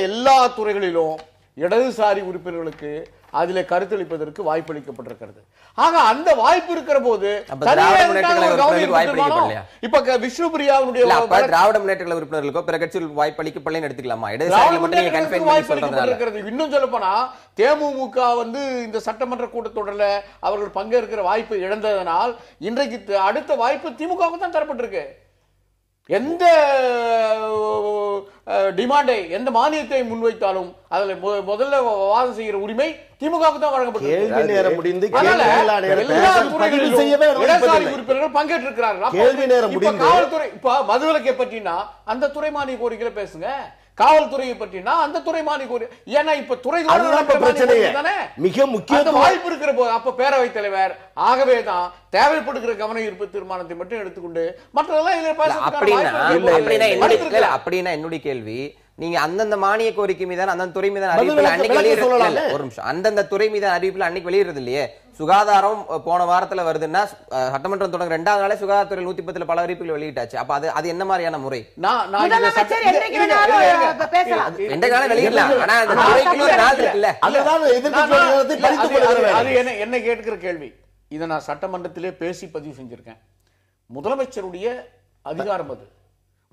எல்லா துறைகளிலும் இடதுசாரி உறுப்பினர்களுக்கு அதிலே கருத்தளிப்பதற்கு வாய்ப்பளிக்கப்பட்டிருக்கிறது. ஆக அந்த வாய்ப்பு இருக்கிற போது இப்ப விஷ்ணுபிரியாவுடைய திராவிட முன்னேற்ற உறுப்பினர்களுக்கோ பிற கட்சிகளுக்கு வாய்ப்பளிக்கப்படலைன்னு எடுத்துக்கலாமா? இன்னும் சொல்ல போனா தேமுதிக இந்த சட்டமன்ற கூட்டத்தொடர்ல அவர்கள் பங்கேற்கிற வாய்ப்பை இழந்ததனால் இன்றைக்கு அடுத்த வாய்ப்பு திமுகவுக்கு தான் தரப்பட்டிருக்கு. எந்த டிமாண்டை, எந்த மானியத்தை முன்வைத்தாலும் அதுல முதல்ல வாதம் செய்கிற உரிமை திமுகவுக்கு தான் வழங்கப்பட்டது. உறுப்பினர்கள் பங்கேற்றிருக்கிறார்கள். காவல்துறை இப்ப மதுவிலக்கை பற்றினா அந்த துறை மானிய கோரிக்கையில பேசுங்க, காவல்துறையை பற்றினா அந்த துறை மானிய கோரிக்கை. ஏன்னா இப்ப துறை மிக முக்கிய வாய்ப்பு இருக்கிற போது அப்ப பேரவைத் தலைவர் ஆகவேதான் தேவைப்படுகிற கவன ஈர்ப்பு தீர்மானத்தை மட்டும் எடுத்துக்கொண்டு மற்றதெல்லாம் அப்படின்னா என்னுடைய கேள்வி, நீங்க அந்தந்த மானிய கோரிக்கை மீதான அந்தந்த துறை மீதான அறிவிப்புல அன்னைக்கு வெளியிடல. ஒரு நிமிஷம், அந்தந்த துறை மீதான அறிவிப்புல அன்னைக்கு வெளியிடுறது இல்லையே. சுகாதாரம் போன வாரத்துல வருதுன்னா சட்டமன்றம் தொடங்க 2வது நாளே சுகாதாரத்துறை 110 பல அறிவிப்புகள் வெளியிட்டாச்சு. அப்ப அது என்ன மாதிரியான முறை? என்ன கேட்கிற கேள்வி இதை நான் சட்டமன்றத்திலே பேசி பதிவு செஞ்சிருக்கேன். முதலமைச்சருடைய அதிகாரம் அது.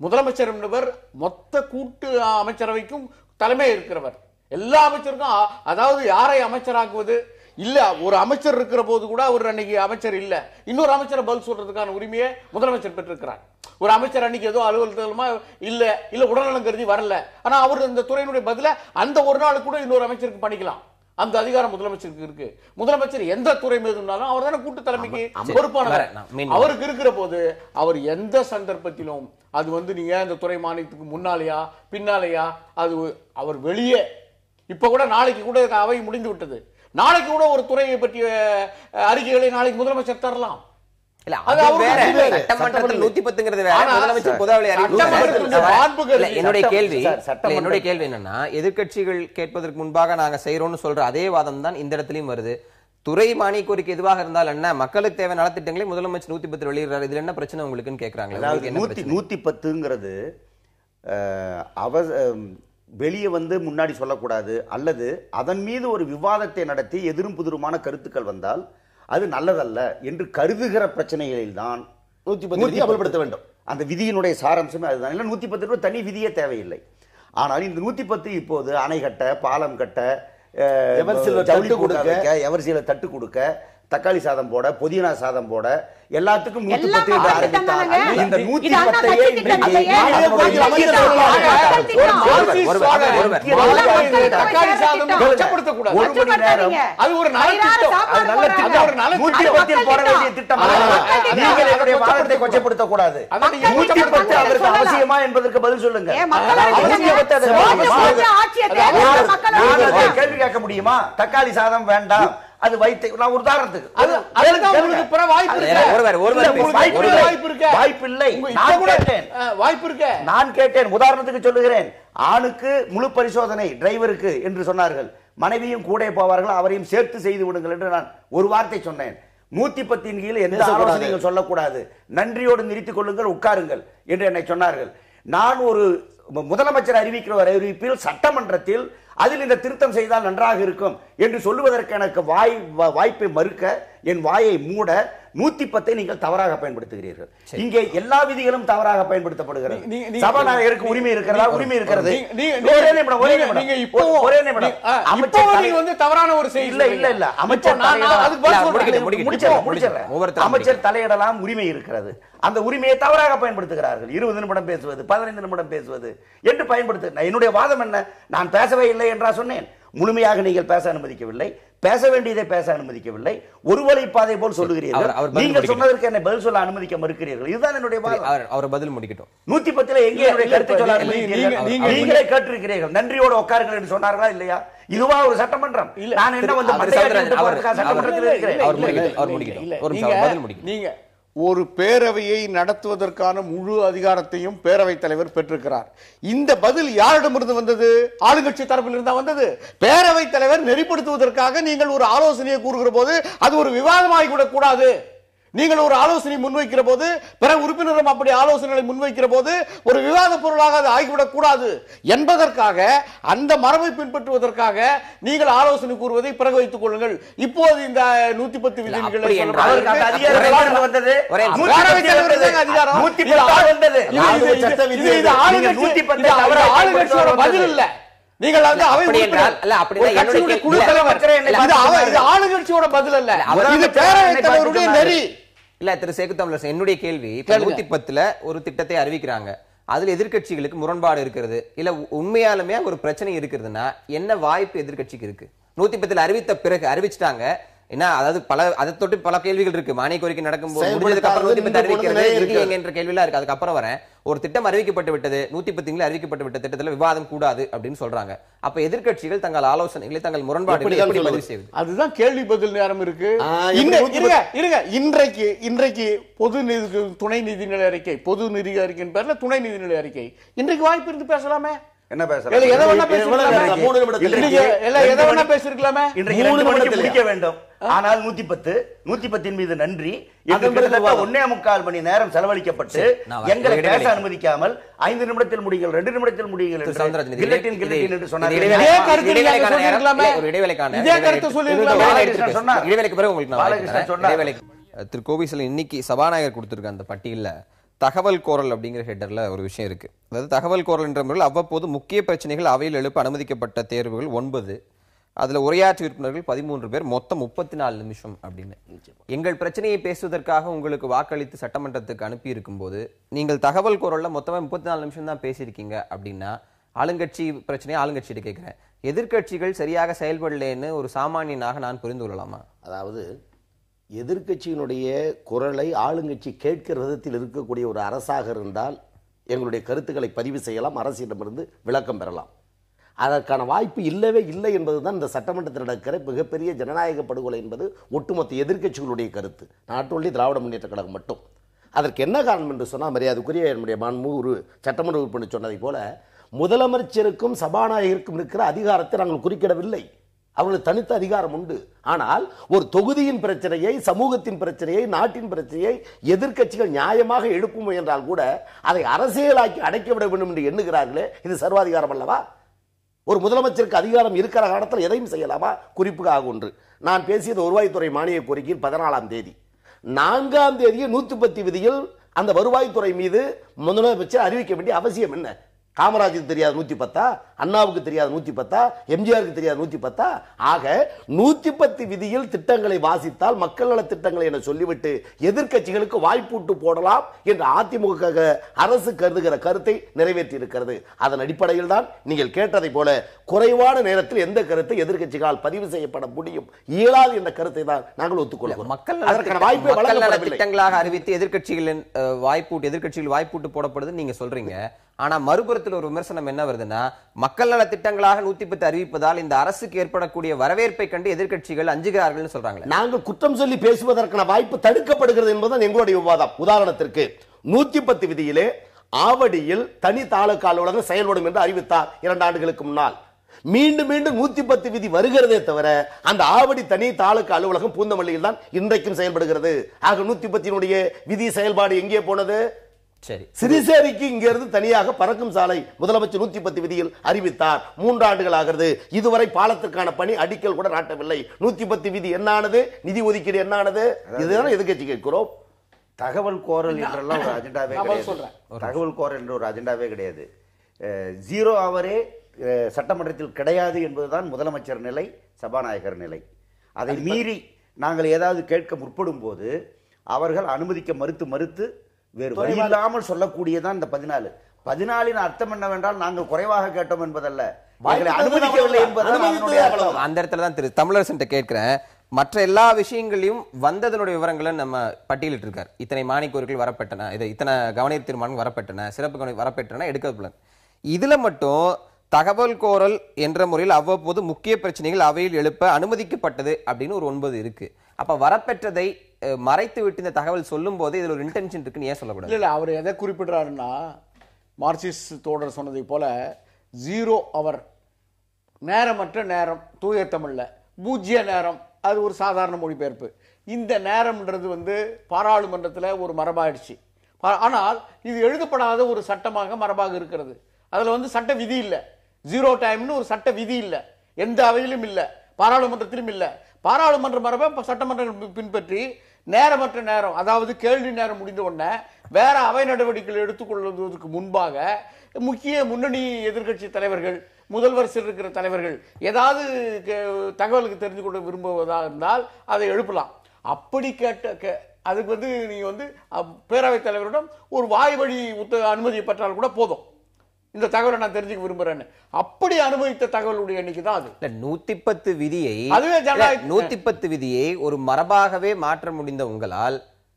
முதலமைச்சர் என்பவர் மொத்த கூட்டு அமைச்சரவைக்கும் தலைமை இருக்கிறவர். எல்லா அமைச்சருக்கும், அதாவது யாரை அமைச்சராக்குவது இல்ல, ஒரு அமைச்சர் இருக்கிற போது கூட அவர் அன்னைக்கு அமைச்சர் இல்ல, இன்னொரு அமைச்சரை பதில் சொல்றதுக்கான உரிமையை முதலமைச்சர் பெற்றிருக்கிறார். ஒரு அமைச்சர் அன்னைக்கு ஏதோ அலுவலகமா இல்ல உடல்நலம் கருதி வரல, ஆனா அவர் இந்த துறையினுடைய பதில அந்த ஒரு நாள் கூட இன்னொரு அமைச்சருக்கு பண்ணிக்கலாம். அந்த அதிகாரம் முதலமைச்சருக்கு இருக்கு. முதலமைச்சர் எந்த துறை மீது இருந்தாலும் அவர் தானே கூட்டு தலைமைக்கு பொறுப்பானவர். அவருக்கு இருக்கிற போது அவர் எந்த சந்தர்ப்பத்திலும் அது நீங்க இந்த துறை மானியத்துக்கு முன்னாலேயா பின்னாலேயா அது அவர் வெளியே, இப்ப கூட நாளைக்கு கூட அவை முடிந்து விட்டது, நாளைக்கு கூட ஒரு துறையை பற்றிய அறிக்கைகளை நாளைக்கு முதலமைச்சர் தரலாம். என்னுடைய கேள்வி என்னன்னா, எதிர்க்கட்சிகள் கேட்பதற்கு முன்பாக நாங்க செய்யறோம்னு சொல்ற அதே வாதம் தான் இந்த இடத்துலயும் வருது. துறை மானிய கோரிக்கை எதுவாக இருந்தால் என்ன, மக்களுக்கு தேவை நலத்திட்டங்களை முதலமைச்சர் 110 வெளியிடுறாரு, இதுல என்ன பிரச்சனை உங்களுக்குன்னு கேட்கறாங்க. 110ங்கிறது வெளியே முன்னாடி சொல்லக்கூடாது, அல்லது அதன் மீது ஒரு விவாதத்தை நடத்தி எதிரும் புதிருமான கருத்துக்கள் வந்தால் அது நல்லதல்ல என்று கருதுகிற பிரச்சனைகளில் தான் 110 அமல்படுத்த வேண்டும். அந்த விதியினுடைய சாராம்சமே அதுதான். இல்லை 110 தனி விதியே தேவையில்லை. ஆனால் இந்த 110 இப்போது அணை கட்ட, பாலம் கட்ட, எவர்சியில தட்டு கொடுக்க, தக்காளி சாதம் போட, புதினா சாதம் போட, எல்லாத்துக்கும் 110 ஆரம்பித்தால் இந்த 110ஐயே ஒரு மணி நேரம் அது ஒரு நல்ல திட்டம் போட வேண்டிய திட்டம். நீங்கள் என்னுடைய வாதத்தை கொச்சப்படுத்த கூடாது. 110 அதற்கு அவசியமா என்பதற்கு பதில் சொல்லுங்க. கேள்வி கேட்க முடியுமா? தக்காளி சாதம் வேண்டாம், அது வைத்து நான் ஒரு உதாரணத்துக்கு நான் கேட்டேன், உதாரணத்துக்கு சொல்லுகிறேன். ஆணுக்கு முழு பரிசோதனை டிரைவருக்கு என்று சொன்னார்கள், மனைவியும் கூட போவார்கள், அவரையும் சேர்த்து செய்து விடுங்கள் என்று நான் ஒரு வார்த்தை சொன்னேன். 110 கீழ் எந்த ஆலோசனைகள் சொல்லக்கூடாது, நன்றியோடு நிறுத்திக் கொள்ளுங்கள், உட்காருங்கள் என்று என்னை சொன்னார்கள். நான் ஒரு முதலமைச்சர் அறிவிக்கிற ஒரு அறிவிப்பில் சட்டமன்றத்தில் அதில் இந்த திருத்தம் செய்தால் நன்றாக இருக்கும் என்று சொல்லுவதற்கு எனக்கு வாய்ப்பை மறுக்க, என் வாயை மூட 110 நீங்கள் தவறாக பயன்படுத்துகிறீர்கள். இங்கே எல்லா விதிகளும் தவறாக பயன்படுத்தப்படுகிறது. சபாநாயகருக்கு உரிமை இருக்கிறதா? உரிமை இருக்கிறது. அமைச்சர் தலையிடலாம், உரிமை இருக்கிறது. அந்த உரிமையை தவறாக பயன்படுத்துகிறார்கள். 20 நிமிடம் பேசுவது, 15 நிமிடம் பேசுவது என்று பயன்படுத்து. என்னுடைய வாதம் என்ன? நான் பேசவே இல்லை என்றா சொன்னேன். முழுமையாக நீங்கள் பேச அனுமதிக்கவில்லை, பேச வேண்டியதை பேச அனுமதிக்கவில்லை, ஒரு வழி பாதை போல் சொல்லுகிறீர்கள். நீங்கள் சொன்னதற்கு என்னை பதில் சொல்ல அனுமதிக்க மறுக்கிறீர்கள். இதுதான் என்னுடைய வாதம். அவர் பதில் முடிக்கட்டும். 110 எங்கே என்னுடைய கருத்தை சொல்ல அனுமதிக்கிறீர்கள்? நீங்களே கேட்டிருக்கிறீர்கள், நன்றியோடு உட்காருங்கள் என்று சொன்னார்களா இல்லையா? இதுவா ஒரு சட்டமன்றம்? நான் என்ன சட்டமன்றத்தில் இருக்கிறேன். நீங்க ஒரு பேரவையை நடத்துவதற்கான முழு அதிகாரத்தையும் பேரவைத் தலைவர் பெற்றிருக்கிறார். இந்த பதில் யாரிடமிருந்து வந்தது? ஆளுங்கட்சி தரப்பில் இருந்தா வந்தது. பேரவைத் தலைவர் நெறிப்படுத்துவதற்காக நீங்கள் ஒரு ஆலோசனையை கூறுகிற போது அது ஒரு விவாதமாகிவிடக் கூடாது. நீங்கள் ஒரு ஆலோசனை முன்வைக்கிற போது, பிற உறுப்பினரும் அப்படி ஆலோசனைகளை முன்வைக்கிற போது ஒரு விவாத பொருளாக அது ஆகிவிடக் கூடாது என்பதற்காக, அந்த மரபை பின்பற்றுவதற்காக நீங்கள் ஆலோசனை கூறுவதை பிறகு வைத்துக் கொள்ளுங்கள். இப்போது இந்த 110 விதிகள் பதில் இல்ல. நீங்கள் ஆளுங்கட்சியோட பதில் அல்ல, இது பேரவைத் தலைவருடைய நெறி. இல்ல திரு சேகுத்தமிழரசன், என்னுடைய கேள்வி, 110 ஒரு திட்டத்தை அறிவிக்கிறாங்க, அதுல எதிர்க்கட்சிகளுக்கு முரண்பாடு இருக்கிறது, இல்ல உண்மையாலுமே ஒரு பிரச்சனை இருக்கிறதுன்னா என்ன வாய்ப்பு எதிர்க்கட்சிக்கு இருக்கு? 110 அறிவித்த பிறகு அறிவிச்சிட்டாங்க என்ன, அதாவது அதை தொட்டு பல கேள்விகள் இருக்கு. மானிய கோரிக்கை நடக்கும்போது முடிஞ்சதுக்கு அப்புறம் 110 அறிவிக்கிறது என்ற கேள்விலாம் இருக்கு. அதுக்கப்புறம் வரேன், ஒரு திட்டம் அறிவிக்கப்பட்டு விட்டது, 110 அறிவிக்கப்பட்டு விட்ட திட்டத்துல விவாதம் கூடாது அப்படின்னு சொல்றாங்க. அப்ப எதிர்க்கட்சிகள் தங்கள் ஆலோசனைகளை, தங்கள் முரண்பாடுகளை எப்படி பதிவு செய்வது? அதுதான் கேள்வி பதில் நேரம் இருக்கு. இன்றைக்கு பொது நிதி, துணை நிதிநிலை அறிக்கை, பொது நிதி அறிக்கையின் பேர்ல துணை நிதிநிலை அறிக்கை, இன்றைக்கு வாய்ப்பு இருந்து பேசலாமே. என்ன பேசலாம்? இல்ல, எதை வேணா எவ்வளவு பேசிருக்கலாமே. நேரம்? 3 நிமிடத்தில். இல்லைங்க, இல்ல, எதை வேணா பேசிருக்கலாமே. இன்றைக்கு 3 2 மணிக்கு நிமிடத்தில் முடிக்க வேண்டும். ஆனால் 110 மீது நன்றி. அதன் பிறகு 1.25 மணி நேரம் செலவழிக்கப்பட்டு நான் எங்களை இடைவேளை. பேச அனுமதிக்காமல் 5 நிமிடத்தில் முடியுங்கள், 2 நிமிடத்தில் முடியுங்கள் என்று சவுந்தரராஜன், கில்லட்டின் என்று சொன்னார்கள். இதே கருத்து நீங்க சொல்லிருக்கலாமே. ஒரு இடைவேளைக்கான இதே கருத்து சொல்லிருக்கலாமே. பாலகிருஷ்ணன் சொன்னார். இடைவேளைக்கு பிறகு உங்களுக்கு நான் பாலகிருஷ்ணன் வாய்ப்பு சொன்னார். தரேன். இடைவேளைக்கு திரு கோவிசல் இன்னைக்கு சபாநாயகர் கொடுத்திருக்க அந்த பட்டியல்ல தகவல் கோரல் அப்படிங்கிற ஹெட்டர்ல ஒரு விஷயம் இருக்கு. அதாவது தகவல் கோரல் என்ற முறையில் அவ்வப்போது முக்கிய பிரச்சனைகள் அவையில் எழுப்ப அனுமதிக்கப்பட்ட தேர்வுகள் 9, அதுல உரையாற்று உறுப்பினர்கள் 13 பேர், மொத்தம் 34 நிமிஷம் அப்படின்னு. எங்கள் பிரச்சனையை பேசுவதற்காக உங்களுக்கு வாக்களித்து சட்டமன்றத்துக்கு அனுப்பி இருக்கும் போது நீங்கள் தகவல் கோரல்ல மொத்தமா 34 நிமிஷம் தான் பேசியிருக்கீங்க அப்படின்னா ஆளுங்கட்சி பிரச்சனையை ஆளுங்கட்சியிட்ட கேட்கிறேன், எதிர்க்கட்சிகள் சரியாக செயல்படலேன்னு ஒரு சாமானியனாக நான் புரிந்து கொள்ளலாமா? அதாவது எதிர்க்கட்சியினுடைய குரலை ஆளுங்கட்சி கேட்கிற விதத்தில் இருக்கக்கூடிய ஒரு அரசாக இருந்தால் எங்களுடைய கருத்துக்களை பதிவு செய்யலாம், அரசிடமிருந்து விளக்கம் பெறலாம். அதற்கான வாய்ப்பு இல்லவே இல்லை என்பதுதான் இந்த சட்டமன்றத்தில் நடக்கிற மிகப்பெரிய ஜனநாயக படுகொலை என்பது ஒட்டுமொத்த எதிர்க்கட்சிகளுடைய கருத்து, நாட் ஒன்லி திராவிட முன்னேற்ற கழகம் மட்டும். அதற்கு என்ன காரணம் என்று சொன்னால், மரியாதைக்குரிய என்னுடைய மாண்புமிகு சட்டமன்ற உறுப்பினர் சொன்னதை போல முதலமைச்சருக்கும் சபாநாயகருக்கும் இருக்கிற அதிகாரத்தை நாங்கள் குறிக்கிடவில்லை. அவர்களுக்கு தனித்த அதிகாரம் உண்டு. ஆனால் ஒரு தொகுதியின் பிரச்சனையை, சமூகத்தின் பிரச்சனையை, நாட்டின் பிரச்சனையை எதிர்க்கட்சிகள் நியாயமாக எழுப்ப முயன்றால் கூட அதை அரசியலாக்கி அடைக்க வேண்டும் என்று எண்ணுகிறார்களே, இது சர்வாதிகாரம் அல்லவா? ஒரு முதலமைச்சருக்கு அதிகாரம் இருக்கிற காலத்தில் எதையும் செய்யலாமா? குறிப்புக்காக ஒன்று, நான் பேசியது வருவாய்த்துறை மானிய கோரிக்கையில் 14ஆம் தேதி, 4ஆம் தேதியே 110 விதியில் அந்த வருவாய்த்துறை மீது முதலமைச்சர் அறிவிக்க வேண்டிய அவசியம் என்ன? காமராஜுக்கு தெரியாது 110, அண்ணாவுக்கு தெரியாது 110, எம்ஜிஆருக்கு தெரியாது 110. ஆக 110 விதியில் திட்டங்களை வாசித்தால் மக்கள் நல திட்டங்களை என சொல்லிவிட்டு எதிர்க்கட்சிகளுக்கு வாய்ப்பூட்டு போடலாம் என்று அதிமுக அரசு கருதுகிற கருத்தை நிறைவேற்றி இருக்கிறது. அதன் அடிப்படையில் தான் நீங்கள் கேட்டதை போல குறைவான நேரத்தில் எந்த கருத்தை எதிர்க்கட்சிகளால் பதிவு செய்யப்பட முடியும், இயலாது என்ற கருத்தை தான் நாங்கள் ஒத்துக்கொள்கிறோம். மக்கள் திட்டங்களாக அறிவித்து எதிர்க்கட்சிகளின் எதிர்க்கட்சிகள் வாய்ப்பூட்டு போடப்படுது நீங்க சொல்றீங்க. ஆனா மறுபுறத்தில் ஒரு விமர்சனம் என்ன வருதுன்னா, மக்கள் நல திட்டங்களாக 110 அறிவிப்பதால் இந்த அரசுக்கு ஏற்படக்கூடிய வரவேற்பை கண்டு எதிர்க்கட்சிகள் அஞ்சுகிறார்கள் சொல்றாங்க. நாங்கள் குற்றம் சொல்லி பேசுவதற்கான வாய்ப்பு தடுக்கப்படுகிறது என்பதுதான் எங்களுடைய விவாதம். உதாரணத்திற்கு 110 விதியிலே ஆவடியில் தனி தாலுகா அலுவலகம் செயல்படும் என்று அறிவித்தார் 2 ஆண்டுகளுக்கு முன்னால். மீண்டும் மீண்டும் 110 விதி வருகிறதே தவிர அந்த ஆவடி தனி தாலுகா அலுவலகம் பூந்தமல்லியில் தான் இன்றைக்கும் செயல்படுகிறது. ஆக 110 விதி செயல்பாடு எங்கே போனது? சரி, சிறிசேரிக்கு இங்கிருந்து தனியாக பறக்கும் சாலை முதலமைச்சர் 110 விதியில் அறிவித்தார். 3 ஆண்டுகள் ஆகிறது, இதுவரை பாலத்திற்கான பணி அடிக்கல் கூட நாட்டவில்லை. 110 விதி என்னானது? நிதி ஒதுக்கீடு என்னானது? இதுதான் எதிர்க்கட்சி கேட்கிறோம். தகவல் கோரல் என்றெல்லாம் ஒரு அஜெண்டாவே கிடையாது. தகவல் கோரல் என்ற ஒரு அஜெண்டாவே கிடையாது. 0 ஹவரே சட்டமன்றத்தில் கிடையாது என்பதுதான் முதலமைச்சர் நிலை, சபாநாயகர் நிலை. அதை மீறி நாங்கள் ஏதாவது கேட்க முற்படும் போது அவர்கள் அனுமதிக்க மறுத்து வேறு வழி இல்லாமல் சொல்லக்கூடியதான் இந்த 14 அர்த்தம் என்னவென்றால் நாங்கள் குறைவாக கேட்டோம் என்பதல்ல, அனுமதிக்கவில்லை என்பது. அந்த இடத்துல தான் திரு தமிழரசன் கேட்கிறேன். மற்ற எல்லா விஷயங்களையும் வந்ததனுடைய விவரங்களை நம்ம பட்டியலிட்டு இருக்கார். இத்தனை மானிக்கோரிக்கைகள் வரப்பட்டன, இத்தனை கவனீர் தீர்மானம் வரப்பட்டன, சிறப்பு கவனி வரப்பட்டன, எடுக்கப்படல. இதுல மட்டும் தகவல் கோரல் என்ற முறையில் அவ்வப்போது முக்கிய பிரச்சனைகள் அவையில் எழுப்ப அனுமதிக்கப்பட்டது அப்படின்னு ஒரு 9 இருக்கு. அப்ப வரப்பெற்றதை மறைத்து விட்டு இந்த தகவல் சொல்லும் போது இதுல ஒரு இன்டென்ஷன் இருக்குன்னு ஏன் சொல்லக்கூடாது? இல்ல, அவர் எதை குறிப்பிடுறாருன்னா, மார்க்சிஸ்ட் தோழர் சொன்னதை போல 0 ஹவர் நேரமற்ற நேரம், தூய தமிழ்ல பூஜ்ய நேரம், அது ஒரு சாதாரண மொழிபெயர்ப்பு. இந்த நேரம்ன்றது பாராளுமன்றத்தில் ஒரு மரபாயிடுச்சு. ஆனால் இது எழுதப்படாத ஒரு சட்டமாக மரபாக இருக்கிறது. அதுல சட்ட விதி இல்லை, 0 டைம்னு ஒரு சட்ட விதி இல்லை, எந்த அவையிலும் இல்லை, பாராளுமன்றத்திலும் இல்லை. பாராளுமன்ற மரபை சட்டமன்றம் பின்பற்றி நேரமற்ற நேரம், அதாவது கேள்வி நேரம் முடிந்த உடனே வேற அவை நடவடிக்கைகள் எடுத்துக்கொள்வதற்கு முன்பாக முக்கிய முன்னணி எதிர்க்கட்சி தலைவர்கள், முதல்வர் இருக்கிற தலைவர்கள் ஏதாவது தகவலுக்கு தெரிந்து கொள்ள விரும்புவதாக இருந்தால் அதை எழுப்பலாம். அப்படி கேட்ட அதுக்கு நீங்க பேரவைத் தலைவரிடம் ஒரு வாய் வழி அனுமதியை பெற்றால் கூட போதும், இந்த தகவலை நான் தெரிஞ்சுக்க விரும்புறேன்னு. அப்படி அனுமதித்த தகவலுடைய எண்ணிக்கை தான் அது. 110 விதியை ஒரு மரபாகவே மாற்ற முடிந்த உங்களால்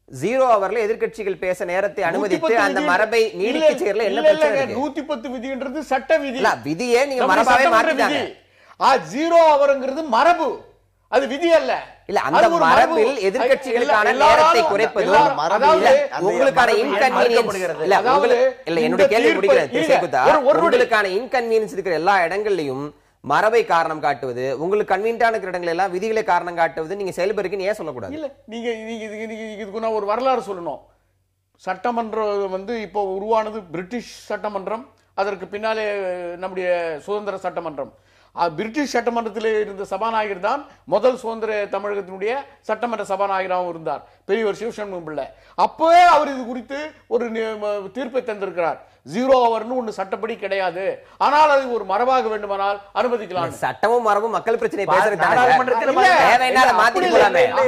0 ஹவர்ல எதிர்க்கட்சிகள் பேச நேரத்தை அனுமதித்து அந்த மரபை நீடிக்க செய்யறதுல என்ன பிரச்சனை இருக்கு? 110 விதின்றது சட்ட விதி. விதியே நீங்க மரபாவே மாத்திட்டாங்க. 0 ஹவர்ங்கிறது மரபு. அது விதி அல்ல. இல்ல அந்த மரபில் எதிர்க்கட்சிகளுக்கான நேரத்தை குறைப்பது உங்களுக்கான இன்கன்வீனியன்ஸ் இல்ல என்னுடைய கேள்வி முடிக்கிறேன். உங்களுக்கான இன்கன்வீனியன்ஸ் இருக்கிற எல்லா இடங்கள்லயும் மரபை காரணம் காட்டுவது, உங்களுக்கு கன்வீனியன்டான இருக்கிற இடங்கள் எல்லாம் விதிகளை காரணம் காட்டுவது நீங்க செயல்படுறீங்கன்னு ஏன் சொல்லக்கூடாது? இல்ல நீங்க இதுக்கு நான் ஒரு வரலாறு சொல்லணும். சட்டமன்றம் இப்போ உருவானது பிரிட்டிஷ் சட்டமன்றம், அதற்கு பின்னாலே நம்முடைய சுதந்திர சட்டமன்றம். பிரிட்டிஷ் சட்டமன்றத்தில் இருந்த சபாநாயகர் தான் முதல் சுதந்திர தமிழகத்தினுடைய சட்டமன்ற சபாநாயகராகவும் இருந்தார், பெரியவர் சிவசண்முகம் பிள்ளை. அப்பவே அவர் இது குறித்து ஒரு தீர்ப்பை தந்திருக்கிறார். 0 ஹவர்னு ஒண்ணு சட்டப்படி கிடையாது, ஆனால் அது ஒரு மரபாக வேண்டுமானால் அனுமதிக்கலாம். சட்டமும் மரபும் மக்கள் பிரச்சனை பேசுறது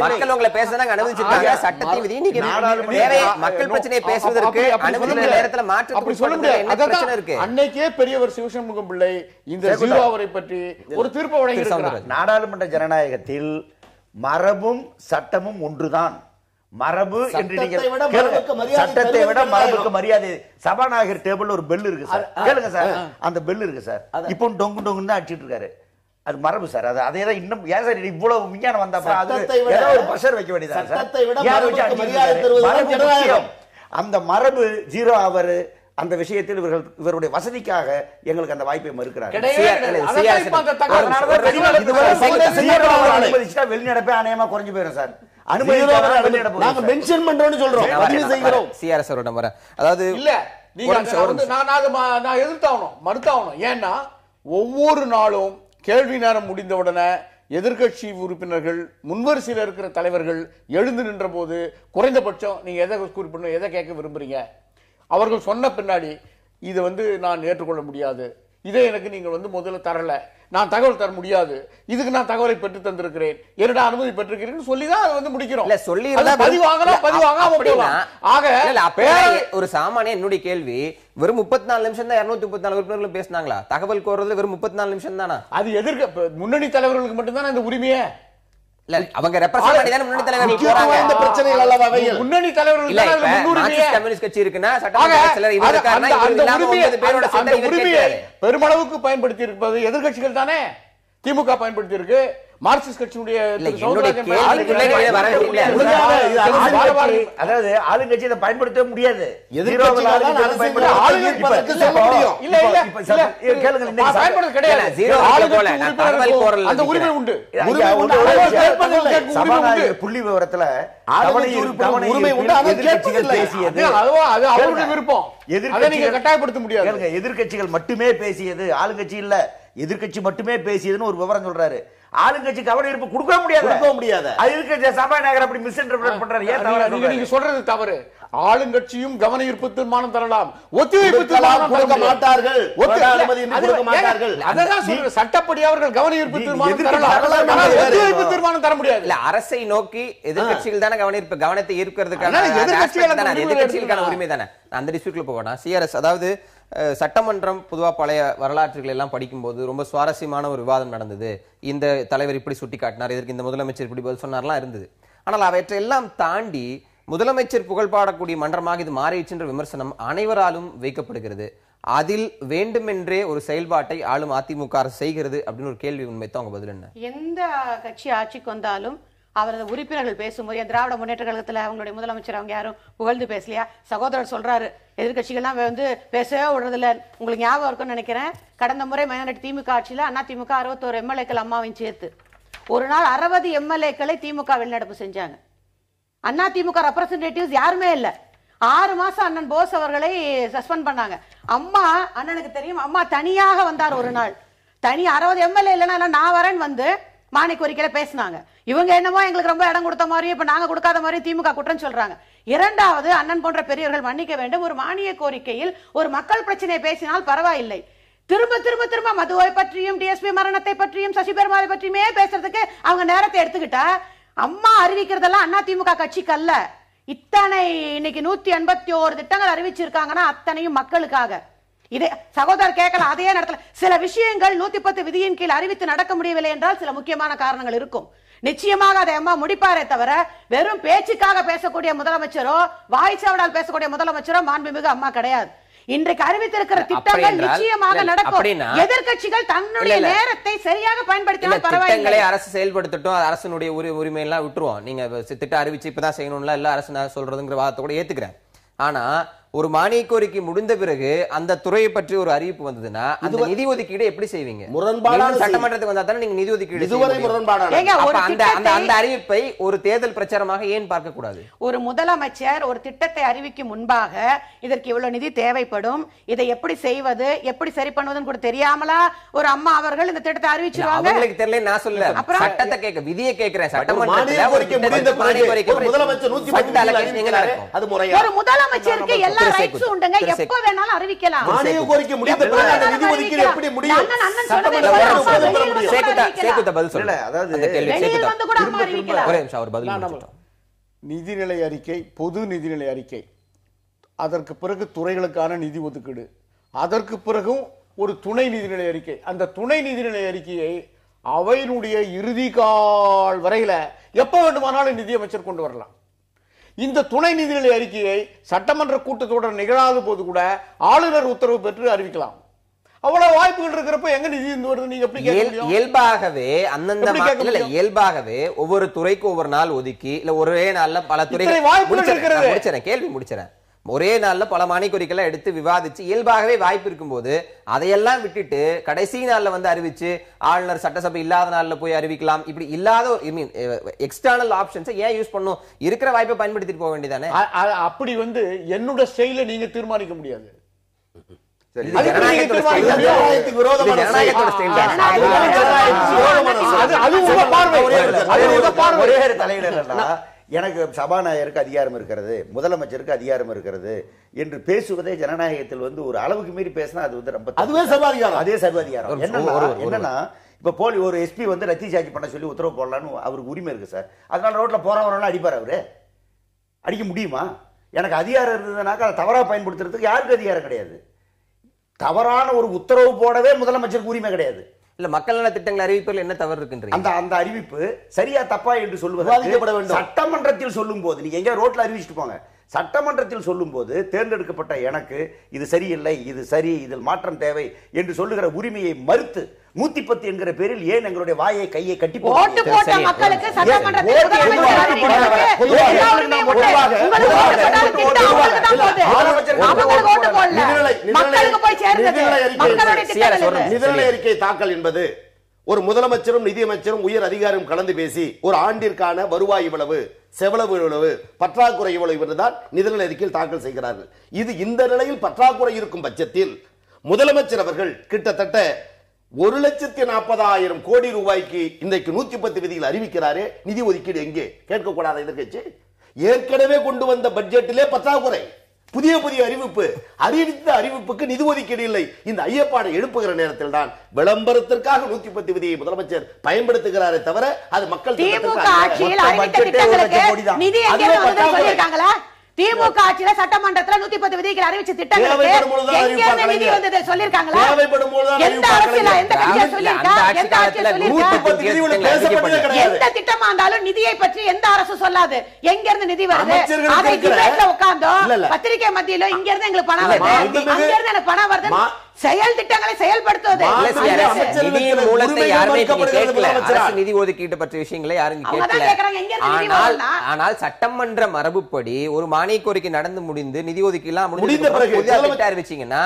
மக்கள் உங்களை பேசுறாங்க அனுமதிச்சிருக்காங்க. சட்டத்தின் விதி நீங்க மக்கள் பிரச்சனையை பேசுவதற்கு அனுமதி நேரத்துல மாற்ற அப்படி சொல்லுங்க. அன்னைக்கே பெரியவர் சிவசண்முகம் பிள்ளை இந்த 0 ஹவரை பற்றி ஒரு தீர்ப்பு வழங்கியிருக்கிறார். நாடாளுமன்ற ஜனநாயகத்தில் மரபும் சட்டமும் ஒன்றுதான். மரபு என்று சட்டத்தை விட மரபுக்கு மரியாதை. சபாநாயகர் டேபிள் ஒரு பெல் இருக்கு சார், கேளுங்க சார், அந்த பெல் இருக்கு சார், இப்போ டொங்கு டொங்குன்னு தான் அடிச்சிட்டு இருக்காரு. அது மரபு சார். அது அதே தான் இன்னும் ஏன் சார் இவ்வளவு விஞ்ஞானம் வந்தா ஏதோ ஒரு பிரஷர் வைக்க வேண்டியது. அந்த மரபு 0 ஹவர் அந்த விஷயத்தில் இவருடைய வசதிக்காக எங்களுக்கு அந்த வாய்ப்பை மறுக்கிறார். வெளிநடப்பே அநேகமா குறைஞ்சு போயிடும் சார். ஏன்னா ஒவ்வொரு நாளும் கேள்வி நேரம் முடிந்தவுடனே எதிர்கட்சி உறுப்பினர்கள் முன்வரிசையில் இருக்கிற தலைவர்கள் எழுந்து நின்ற போது குறைந்தபட்சம் நீங்க எதை குறிப்பிடணும், எதை கேட்க விரும்புறீங்க, அவர்கள் சொன்ன பின்னாடி இதை நான் ஏற்றுக்கொள்ள முடியாது, இதை எனக்கு நீங்க முதல்ல தரல, நான் தகவல் தர முடியாது, இதுக்கு நான் தகவலை பெற்று தந்திருக்கிறேன், என்னடா அனுமதி பெற்றிருக்கிறேன் சொல்லிதான் அதை முடிக்கிறோம். இல்ல சொல்லி ஒரு சாமானிய என்னுடைய கேள்வி, வெறும் 34 நிமிஷம் தான் 234 உறுப்பினர்கள் பேசினாங்களா? தகவல் கோர்றதுல வெறும் 34 நிமிஷம் தானா? அது எதிர்க்க முன்னணி தலைவர்களுக்கு மட்டும்தான் இந்த உரிமையே. அவங்க ரெப்ரசன்ட் பண்ணி தான் முன்னணி தலைவர் போறாங்க. இந்த பிரச்சனைகள் எல்லாம் அவையில் முன்னணி தலைவர்கள் தான் முன்னுரிமையே. கம்யூனிஸ்ட் கட்சி இருக்குன்னா சட்டமன்ற சிலர் இவர் இருக்காருன்னா இவர் இல்லாம 9 பேரோட சேர்ந்து இவர் கேட்கிறாரு. பெருமளவுக்கு பயன்படுத்தி இருப்பது எதிர்க்கட்சிகள் தானே. திமுக பயன்படுத்தி இருக்கு, மார்க்சிஸ்ட் கட்சியுடைய அதாவது ஆளுங்கட்சி இதை பயன்படுத்த முடியாது. புள்ளி விவரத்துல கட்டாயப்படுத்த முடியாது. எதிர்கட்சிகள் மட்டுமே பேசியது, ஆளுங்கட்சி இல்ல, எதிர்கட்சி மட்டுமே பேசியதுன்னு ஒரு விவரம் சொல்றாரு. ஆளுங்கட்சி கவனஈர்ப்பு கொடுக்க முடியாது. எதிர்கட்சி சபாநாயகர் அப்படி மிஸ்இன்டர்பிரட் பண்றாரு. ஏன் நீங்க சொல்றது தவறு. ஆளுங்கட்சியும் கவனஈர்ப்பு தீர்மானம் தரலாம், ஒத்திவைப்பு தீர்மானம் கொடுக்க மாட்டார்கள், அதான் சொல்றேன். சட்டப்படி அவர்கள் கவனஈர்ப்பு தீர்மானம் தரலாம், ஒத்திவைப்பு தீர்மானம் தர முடியாது. இல்ல அரசை நோக்கி எதிர்கட்சிகள் தானே கவனத்தை ஈர்க்கிறதுக்கான எதிர்கட்சிகளுக்கான உரிமை தானே. அந்த டிஸ்ட்ரிக்ட்ல போகணும். சிஆர்எஸ் அதாவது சட்டமன்றம் பொதுவாக பழைய வரலாற்றுகள் எல்லாம் படிக்கும்போது ரொம்ப சுவாரஸ்யமான ஒரு விவாதம் நடந்தது. இந்த தலைவர் இப்படி சுட்டி காட்டினார், இதற்கு இந்த முதலமைச்சர் இப்படி பதில் சொன்னார்லாம் இருந்தது. ஆனால் அவற்றையெல்லாம் தாண்டி முதலமைச்சர் புகழ் பாடக்கூடிய மன்றமாக இது மாறிடுச்சுன்ற விமர்சனம் அனைவராலும் வைக்கப்படுகிறது. அதில் வேண்டுமென்றே ஒரு செயல்பாட்டை ஆளும் அதிமுக அரசு செய்கிறது அப்படின்னு ஒரு கேள்வி உண்மைத்தான். உங்க பதில் என்ன? எந்த கட்சி ஆட்சிக்கு வந்தாலும் அவரது உறுப்பினர்கள் பேசும்போது திராவிட முன்னேற்ற கழகத்துல அவங்களுடைய முதலமைச்சர் அவங்க யாரும் புகழ்ந்து பேசலையா? சகோதரர் சொல்றாரு எதிர்கட்சிகள்லாம் பேசவே விடுறதில்ல. உங்களுக்கு ஞாபகம் இருக்குன்னு நினைக்கிறேன், கடந்த முறை மைனாரிட்டி திமுக ஆட்சியில அதிமுக 61 எம்எல்ஏக்கள் அம்மாவையும் சேர்த்து ஒரு நாள் 60 எம்எல்ஏக்களை திமுக வெளிநடப்பு செஞ்சாங்க. அதிமுக ரெப்ரசன்டேட்டிவ்ஸ் யாருமே இல்ல. 6 மாசம் அண்ணன் போஸ் அவர்களை சஸ்பெண்ட் பண்ணாங்க. அம்மா அண்ணனுக்கு தெரியும், அம்மா தனியாக வந்தார் ஒரு நாள். தனி 60 எம்எல்ஏ இல்லைன்னா நான் வரேன்னு வந்து மானிய கோரிக்கையில பேசினாங்க. இவங்க என்னமோ எங்களுக்கு ரொம்ப இடம் கொடுத்த மாதிரியும் இப்ப நாங்க கொடுக்காத மாதிரி திமுக குற்றம் சொல்றாங்க. இரண்டாவது, அண்ணன் போன்ற பெரியவர்கள் மன்னிக்க வேண்டும், ஒரு மானிய கோரிக்கையில் ஒரு மக்கள் பிரச்சனையை பேசினால் பரவாயில்லை, திரும்ப திரும்ப திரும்ப மதுவை பற்றியும் டிஎஸ்பி மரணத்தை பற்றியும் சசி பெருமாளை பற்றியுமே பேசுறதுக்கு அவங்க நேரத்தை எடுத்துக்கிட்டா அம்மா அறிவிக்கிறதெல்லாம் அதிமுக கட்சிக்கு அல்ல. இத்தனை இன்னைக்கு 181 திட்டங்கள் அறிவிச்சிருக்காங்கன்னா அத்தனையும் மக்களுக்காக. இதே சகோதரர் கேட்கலாம், அதே நேரத்தில் சில விஷயங்கள் 110 விதியின் கீழ் அறிவித்து நடக்க முடியவில்லை என்றால் சில முக்கியமான காரணங்கள் இருக்கும். நிச்சயமாக அதை அம்மா முடிப்பாரே தவிர வெறும் பேச்சுக்காக பேசக்கூடிய முதலமைச்சரோ வாய்ச்சவடால் பேசக்கூடிய முதலமைச்சரோ மாண்புமிகு அம்மா கிடையாது. இன்றைக்கு அறிவித்திருக்கிற திட்டங்கள் நிச்சயமாக நடக்கும். எதிர்க்கட்சிகள் தன்னுடைய நேரத்தை சரியாக பயன்படுத்தினால் பரவாயில்லை. அரசு செயல்படுத்தட்டும், அரசனுடைய உரிமை எல்லாம் விட்டுருவோம். நீங்க திட்டம் அறிவிச்சு இப்பதான் செய்யணும்ல இல்ல அரசு நான் சொல்றதுங்கிற வாதத்தை கூட ஏத்துக்கிறேன். ஆனா ஒரு மானிய கோரிக்கை முடிந்த பிறகு அந்த துறையை பற்றி ஒரு அறிவிப்பு வந்ததுன்னா அந்த நிதி ஒதுக்கீடு எப்படி செய்வீங்க? முரண்பாடான சட்டமன்றத்துக்கு வந்தா தானே நீங்க நிதி ஒதுக்கீடு இதுவரை முரண்பாடான அந்த அறிவிப்பை ஒரு தேர்தல் பிரச்சாரமாக ஏன் பார்க்க கூடாது? ஒரு முதலமைச்சர் ஒரு திட்டத்தை அறிவிக்கும் முன்பாக இதற்கு இவ்வளவு நிதி தேவைப்படும், இதை எப்படி செய்வது, எப்படி சரி பண்ணுவதுன்னு கூட தெரியாமலா ஒரு அம்மா அவர்கள் இந்த திட்டத்தை அறிவிச்சிருவாங்க? அவங்களுக்கு தெரியல, நான் சொல்லல, சட்டத்தை கேட்க விதியை கேட்கிறேன். சட்டமன்றத்துல முதலமைச்சர் ஒரு முதலமைச்சருக்கு எல்லா ரைட்ஸ் உண்டுங்க, எப்ப வேணாலும் அறிவிக்கலாம். மானிய கோரிக்கை முடிந்த பிறகு அந்த நிதி ஒதுக்கீடு எப்படி முடியும்? நிதிநிலை அறிக்கை, பொது நிதிநிலை அறிக்கை, அதற்கு பிறகு துறைகளுக்கான நிதி ஒதுக்கீடு, அதற்கு பிறகும் ஒரு துணை நிதிநிலை அறிக்கை. அந்த துணை நிதிநிலை அறிக்கையை அவையினுடைய இறுதி கால் வரையில எப்ப வேண்டுமானாலும் நிதியமைச்சர் கொண்டு வரலாம். இந்த துணை நிதிநிலை அறிக்கையை சட்டமன்ற கூட்டத்தொடர் நிகழாத போது கூட ஆளுநர் உத்தரவு பெற்று அறிவிக்கலாம். அவ்வளவு வாய்ப்புகள் இருக்கிறப்ப எங்க நிதி வருது? நீங்க எப்படி இயல்பாகவே அந்தந்த இயல்பாகவே ஒவ்வொரு துறைக்கு ஒவ்வொரு நாள் ஒதுக்கி இல்ல ஒரே நாள்ல பல துறைகள் முடிச்சிடறேன், கேள்வி முடிச்சிடறேன். ஒரே நாள்ல பல மானிய கோரிக்கைகளை எடுத்து விவாதிச்சு இயல்பாகவே வாய்ப்பு இருக்கும்போது அதையெல்லாம் விட்டுட்டு கடைசி நாள்ல வந்து அறிவிச்சு ஆளுநர் சட்டசபை இல்லாத நாள்ல போய் அறிவிக்கலாம். இப்படி இல்லாத எக்ஸ்டர்னல் ஆப்ஷன்ஸ் ஏன் யூஸ் பண்ணும்? இருக்கிற வாய்ப்பை பயன்படுத்திட்டு போக வேண்டியதானே? அப்படி வந்து என்னோட ஸ்டைல நீங்க தீர்மானிக்க முடியாது. எனக்கு சபாநாயகருக்கு அதிகாரம் இருக்கிறது, முதலமைச்சருக்கு அதிகாரம் இருக்கிறது என்று பேசுவதே ஜனநாயகத்தில் வந்து ஒரு அளவுக்கு மீறி பேசினா அது வந்து ரொம்ப அதுவே சர்வாதிகாரம். அதே சர்வாதிகாரம். என்னன்னா இப்ப போலி ஒரு எஸ்பி வந்து ரத்தி சார்ஜ் பண்ண சொல்லி உத்தரவு போடலான்னு அவருக்கு உரிமை இருக்கு சார். அதனால ரோட்ல போறவரெல்லாம் அடிப்பார். அவரு அடிக்க முடியுமா? எனக்கு அதிகாரம் இருந்ததுனாக்கா அதை தவறா பயன்படுத்துறதுக்கு யாருக்கு அதிகாரம் கிடையாது. தவறான ஒரு உத்தரவு போடவே முதலமைச்சருக்கு உரிமை கிடையாது. இல்ல மக்கள் நல திட்டங்கள் அறிவிப்பில் என்ன தவறு இருக்குன்றீங்க? அந்த அறிவிப்பு சரியா தப்பா என்று சொல்வது சட்டமன்றத்தில் சொல்லும் போது, நீங்க எங்க ரோட்ல அறிவிச்சுட்டு போங்க, சட்டமன்றத்தில் சொல்லும் போது தேர்ந்தெடுக்கப்பட்ட எனக்கு இது சரியில்லை, இது சரி, இதில் மாற்றம் தேவை என்று சொல்லுகிற உரிமையை மறுத்து 110 என்கிற பேரில் ஏன் எங்களுடைய வாயை கையை கட்டி ஓட்டு போட்ட மக்களுக்கு சட்டமன்றத்தில் நிதிநிலை அறிக்கை தாக்கல் என்பது ஒரு முதலமைச்சரும் நிதியமைச்சரும் உயர் அதிகாரியும் கலந்து பேசி ஒரு ஆண்டிற்கான வருவாய் இவ்வளவு, செலவு இவ்வளவு, பற்றாக்குறை இவ்வளவு என்றுதான் நிதிநிலை அறிக்கையில் தாக்கல் செய்கிறார்கள். இது இந்த நிலையில் பற்றாக்குறை இருக்கும் பட்சத்தில் முதலமைச்சர் அவர்கள் கிட்டத்தட்ட 1,40,000 கோடி ரூபாய்க்கு இன்றைக்கு 110 விதிகள் அறிவிக்கிறாரே, நிதி ஒதுக்கீடு எங்கே? கேட்கக்கூடாத எதிர்க்கட்சி ஏற்கனவே கொண்டு வந்த பட்ஜெட்டிலே பற்றாக்குறை, புதிய புதிய அறிவிப்பு, அறிவித்த அறிவிப்புக்கு நிதி ஒதுக்கீடு இல்லை. இந்த ஐயப்பாடை எழுப்புகிற நேரத்தில் தான் விளம்பரத்திற்காக 110 விதியை முதலமைச்சர் பயன்படுத்துகிறாரே தவிர அது மக்கள் திமுக ஆட்சியில சட்டமன்றத்துல 110 விதிகள் அறிவிச்ச திட்டங்களுக்கு எங்க நிதி வந்தது சொல்லிருக்காங்களா? எந்த அரசியல எந்த கட்சியா சொல்லிருக்கா? எந்த ஆட்சியா சொல்லிருக்கா? எந்த திட்டமா இருந்தாலும் நிதியை பற்றி எந்த அரசு சொல்லாது. எங்க இருந்து நிதி வருது? அதை டிபேட்ல உட்கார்ந்தோ பத்திரிகை மத்தியில இங்க இருந்து எங்களுக்கு பணம் வருது, அங்க இருந்து எனக்கு பணம் வருது, செயல் திட்டங்களை செயல்படுத்துவது. நிதி ஒதுக்கீடு பற்றிய விஷயங்களை யாரும் கேட்கல. ஆனால் சட்டமன்ற மரபுப்படி ஒரு மானிய கோரிக்கை நடந்து முடிந்து நிதி ஒதுக்கீடு அறிவிச்சீங்கன்னா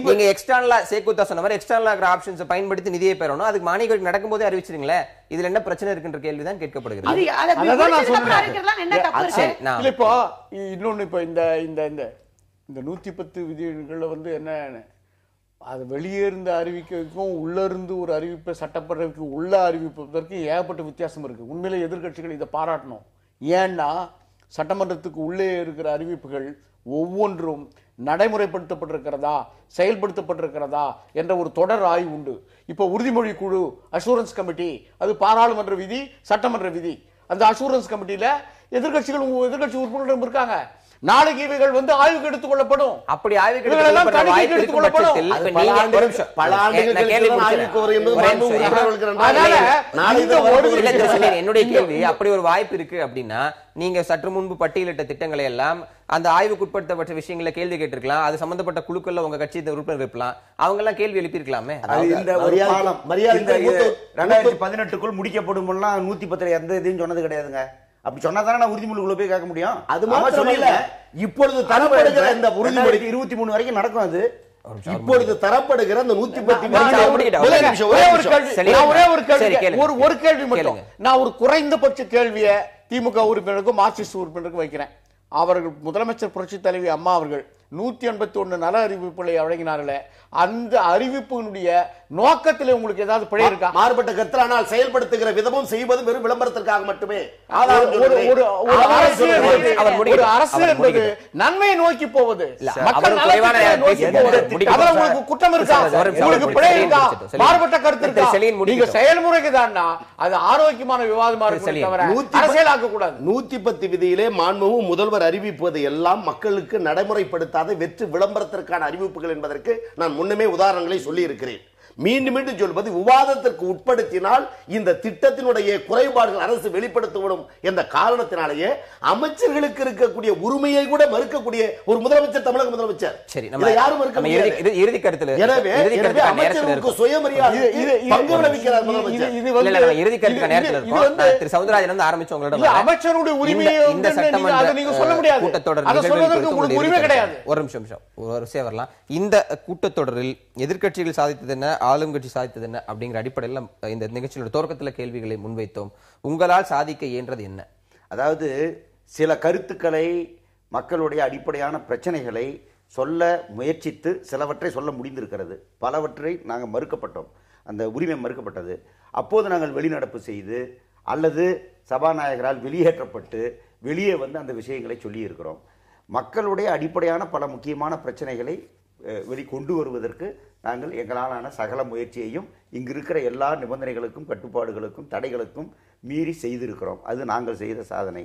நீங்க எக்ஸ்டர்னலா சேகுத்தா சொன்ன மாதிரி எக்ஸ்டர்னலா ஆப்ஷன்ஸ் பயன்படுத்தி நிதியை பெறணும். அதுக்கு மானிய கோரிக்கை நடக்கும் போதே அறிவிச்சிருங்களே, இதுல என்ன பிரச்சனை இருக்குன்ற கேள்விதான் கேட்கப்படுகிறது. இன்னொன்னு இப்ப இந்த 110 விதிகள்ல வந்து என்ன, அது வெளியே இருந்து அறிவிக்கும் உள்ள இருந்து ஒரு அறிவிப்பை சட்டப்பேரவைக்கு உள்ள அறிவிப்பதற்கு ஏகப்பட்ட வித்தியாசம் இருக்கு. உண்மையிலே எதிர்கட்சிகள் இதை பாராட்டணும். ஏன்னா சட்டமன்றத்துக்கு உள்ளே இருக்கிற அறிவிப்புகள் ஒவ்வொன்றும் நடைமுறைப்படுத்தப்பட்டிருக்கிறதா, செயல்படுத்தப்பட்டிருக்கிறதா என்ற ஒரு தொடர் ஆய்வு உண்டு. இப்போ உறுதிமொழி குழு, அஷூரன்ஸ் கமிட்டி, அது பாராளுமன்ற விதி, சட்டமன்ற விதி. அந்த அஷூரன்ஸ் கமிட்டியில எதிர்கட்சி உறுப்பினர்கள் இருக்காங்க. நாளைக்கு இவைகள் வந்து ஆய்வுக்கு எடுத்துக் கொள்ளப்படும். அப்படி ஆய்வுக்கு இவைகளெல்லாம் எடுத்துக்கொள்ளப்பட தணிக்கைக்கு வாய்ப்பு எடுத்துக் இருக்கும் கொள்ளப்படும். பட்சத்தில் அது இப்ப பல நீங்க ஆண்டுகள் ஒரு நிமிஷம். பல ஆண்டுகள் நான் கேள்வி கழித்து ஆய்வுக்கு வரும் என்பது முடிச்சிடுறேன். மாண்பு உறுப்பினர்களுக்கு நன்றாக அதனால நாளை இந்த தினம் ஒரு இல்ல வரக்கூடிய திரு என்னுடைய கேள்வி, அப்படி ஒரு வாய்ப்பு இருக்கு அப்படின்னா நீங்க சற்று முன்பு பட்டியலிட்ட திட்டங்களை எல்லாம் அந்த ஆய்வுக்குட்படுத்தப்பட்ட விஷயங்களை கேள்வி கேட்டிருக்கலாம். அது சம்பந்தப்பட்ட குழுக்கள்ல உங்க கட்சி உறுப்பினர் இருக்கலாம், அவங்க எல்லாம் கேள்வி எழுப்பியிருக்கலாமே. இந்த ஒரு பாலம் மரியாதை 2018க்குள் முடிக்கப்படும் 110 எந்த இதையும் சொன்னது கிடையாதுங்க. அப்படி சொன்னா தானே நான் உறுதிமொழிக்குள்ள போய் கேட்க முடியும். அது மாத்திரமல்ல, இப்பொழுது தரப்படுகிற இந்த உறுதிமொழி 23 வரைக்கும் நடக்கும். அது இப்பொழுது தரப்படுகிற அந்த 110 ஒரு கேள்வி மட்டும் நான் ஒரு குறைந்தபட்ச கேள்வியை திமுக உறுப்பினருக்கும் மார்க்சிஸ்ட் உறுப்பினருக்கும் வைக்கிறேன். அவர்கள் முதலமைச்சர் புரட்சி தலைவி அம்மா அவர்கள் 181 நல அறிவிப்புகளை வழங்கினார்களே, அந்த அறிவிப்பினுடைய நோக்கத்தில் உங்களுக்கு ஏதாவது பிழை இருக்கா? மாறுபட்ட கருத்து, ஆனால் செயல்படுத்துகிற விதமும் செய்வதும் வெறும் விளம்பரத்திற்காக மட்டுமே. ஒரு அரசு என்பது நன்மையை நோக்கி போவது, மக்கள் நலத்தை நோக்கி போவது. அதுல உங்களுக்கு குற்றம் இருக்கா? உங்களுக்கு பிழை இருக்கா? மாறுபட்ட கருத்து இருக்கா? நீங்க செயல்முறைக்கு தான்னா அது ஆரோக்கியமான விவாதமா இருக்கும், தவிர அரசியலாக்க கூடாது. 110 விதியிலே மாண்புமிகு முதல்வர் அறிவிப்பது எல்லாம் மக்களுக்கு நடைமுறைப்படுத்தாத வெற்று விளம்பரத்திற்கான அறிவிப்புகள் என்பதற்கு நான் முன்னமே உதாரணங்களை சொல்லி இருக்கிறேன். மீண்டும் மீண்டும் சொல்வது, விவாதத்திற்கு உட்படுத்தினால் இந்த திட்டத்தினுடைய குறைபாடுகள் அரசு வெளிப்படுத்தப்படும் என்ற காரணத்தினாலேயே அமைச்சர்களுக்கு இருக்கக்கூடிய உரிமையை கூட மறுக்கக்கூடிய ஒரு முதலமைச்சர், தமிழக முதலமைச்சர். சரி, இதை யாரும் மறுக்க முடியாது. இறுதி கருத்துல எனவே அமைச்சருக்கு சுயமரியாதை பங்கு விளைவிக்கிறார் முதலமைச்சர். இறுதி கருத்து நேரத்தில் இருக்கும். திரு சவுந்தரராஜன் வந்து ஆரம்பிச்ச உங்களோட அமைச்சருடைய உரிமையை இந்த சட்டமன்ற நீங்க சொல்ல முடியாது. கூட்டத்தொடர் அதை சொல்வதற்கு உங்களுக்கு உரிமை கிடையாது. ஒரு நிமிஷம் ஒரு விஷயம் வரலாம். இந்த கூட்டத்தொடரில் எதிர்க்கட்சிகள் சாதித்தது என்ன, ஆளும் கட்சி சாதித்தது என்ன அப்படிங்கிற அடிப்படையில் இந்த நிகழ்ச்சியோட துவக்கத்தில் கேள்விகளை முன்வைத்தோம். உங்களால் சாதிக்க இயன்றது என்ன? அதாவது சில கருத்துக்களை, மக்களுடைய அடிப்படையான பிரச்சனைகளை சொல்ல முயற்சித்து சிலவற்றை சொல்ல முடிந்திருக்கிறது, பலவற்றை நாங்கள் மறுக்கப்பட்டோம், அந்த உரிமை மறுக்கப்பட்டது. அப்போது நாங்கள் வெளிநடப்பு செய்து அல்லது சபாநாயகரால் வெளியேற்றப்பட்டு வெளியே வந்து அந்த விஷயங்களை சொல்லியிருக்கிறோம். மக்களுடைய அடிப்படையான பல முக்கியமான பிரச்சனைகளை வெளிக்கொண்டு வருவதற்கு நாங்கள் எங்களாலான சகல முயற்சியையும் இங்கு இருக்கிற எல்லா நிபந்தனைகளுக்கும் கட்டுப்பாடுகளுக்கும் தடைகளுக்கும் மீறி செய்திருக்கிறோம். அது நாங்கள் செய்த சாதனை.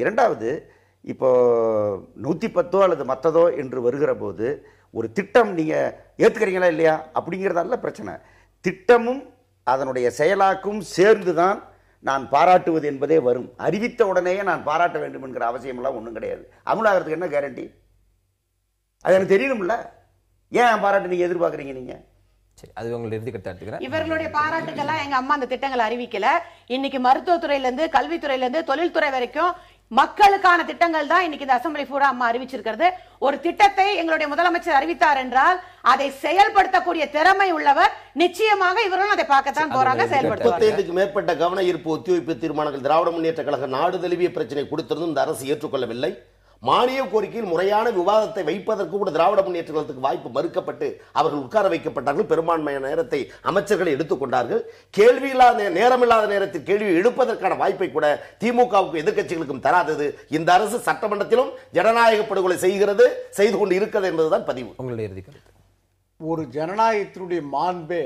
இரண்டாவது, இப்போ 110 அல்லது மற்றதோ என்று வருகிற போது ஒரு திட்டம் நீங்கள் ஏற்றுக்கிறீங்களா இல்லையா அப்படிங்கிறதால பிரச்சனை. திட்டமும் அதனுடைய செயலாக்கும் சேர்ந்து தான் நான் பாராட்டுவது என்பதே வரும். அறிவித்த உடனேயே நான் பாராட்ட வேண்டும் என்கிற அவசியமெல்லாம் ஒன்றும் கிடையாது. அமுலாகிறதுக்கு என்ன கேரண்டி? அது எனக்கு தெரியணும்ல. ஏன் பாராட்டு நீங்க எதிர்பார்க்குறீங்க? நீங்க சரி, அது உங்களுடைய இறுதி கருத்தை எடுத்துக்கிறேன். இவர்களுடைய பாராட்டுக்கெல்லாம் எங்க அம்மா அந்த திட்டங்களை அறிவிக்கல. இன்னைக்கு மருத்துவத்துறையில இருந்து கல்வித்துறையில இருந்து தொழில்துறை வரைக்கும் மக்களுக்கான திட்டங்கள் தான் இன்னைக்கு இந்த அசெம்பிளி பூரா அம்மா அறிவிச்சிருக்கிறது. ஒரு திட்டத்தை எங்களுடைய முதலமைச்சர் அறிவித்தார் என்றால் அதை செயல்படுத்தக்கூடிய திறமை உள்ளவர் நிச்சயமாக இவர்களும் அதை பார்க்கத்தான் போறாங்க, செயல்படுத்துவாங்க. 35க்கு மேற்பட்ட கவன ஈர்ப்பு ஒத்திவைப்பு தீர்மானங்கள் திராவிட முன்னேற்ற கழக நாடு தழுவிய பிரச்சனை கொடுத்திருந்தும் இந்த அரசு ஏற்றுக்கொள்ளவில்லை. மானிய கோரிக்கையில் முறையான விவாதத்தை வைப்பதற்கு கூட திராவிட முன்னேற்ற கழகத்துக்கு வாய்ப்பு மறுக்கப்பட்டு அவர்கள் உட்கார வைக்கப்பட்டார்கள். பெரும்பான்மையான நேரத்தை அமைச்சர்களை எடுத்துக்கொண்டார்கள். கேள்வியில்லாத நேரமில்லாத நேரத்தில் கேள்வி எடுப்பதற்கான வாய்ப்பை கூட திமுகவுக்கும் எதிர்க்கட்சிகளுக்கும் தராதது இந்த அரசு சட்டமன்றத்திலும் ஜனநாயக படுகொலை செய்கிறது, செய்து கொண்டு இருக்கிறது என்பதுதான் பதிவு. உங்களுடைய இறுதி கருத்து. ஒரு ஜனநாயகத்தினுடைய மாண்பே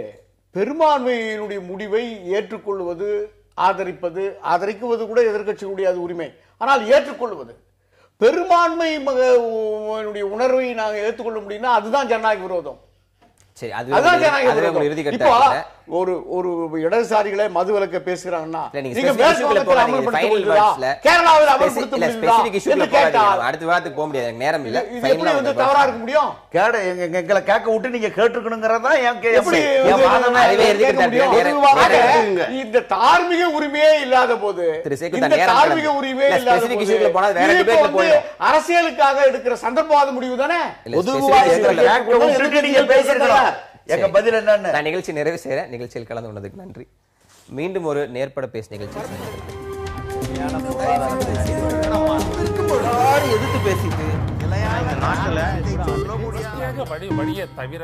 பெரும்பான்மையினுடைய முடிவை ஏற்றுக்கொள்வது, ஆதரிப்பது, ஆதரிக்குவது கூட எதிர்க்கட்சிகளுடைய அது உரிமை. ஆனால் ஏற்றுக்கொள்வது, பெரும்பான்மை உணர்வை நாங்கள் ஏற்றுக்கொள்ள முடியும்னா அதுதான் ஜனநாயக விரோதம். சரி, அதுதான் ஜனநாயக விரோதம். இப்போ ஒரு இடதுசாரிகளை மது விலக்க பேசுறாங்கன்னா அடுத்த வாரத்துக்கு போக முடியாது, நேரம் இல்ல. தவறா இருக்க முடியும். எங்களை கேட்க விட்டு நீங்க கேட்டுக்கணுங்கிறதா இந்த தார்மீக உரிமையே இல்லாத போது, தார்மீக உரிமையே இல்லாத போது அரசியலுக்காக எடுக்கிற சந்தர்ப்பவாத முடிவு தானே. எங்க பதில் என்ன? நான் நிகழ்ச்சி நிறைவு செய்யறேன். நிகழ்ச்சியில் கலந்து கொண்டதுக்கு நன்றி. மீண்டும் ஒரு நேர்பட பேச நிகழ்ச்சி எதிர்த்து பேசிட்டு வழியை தவிர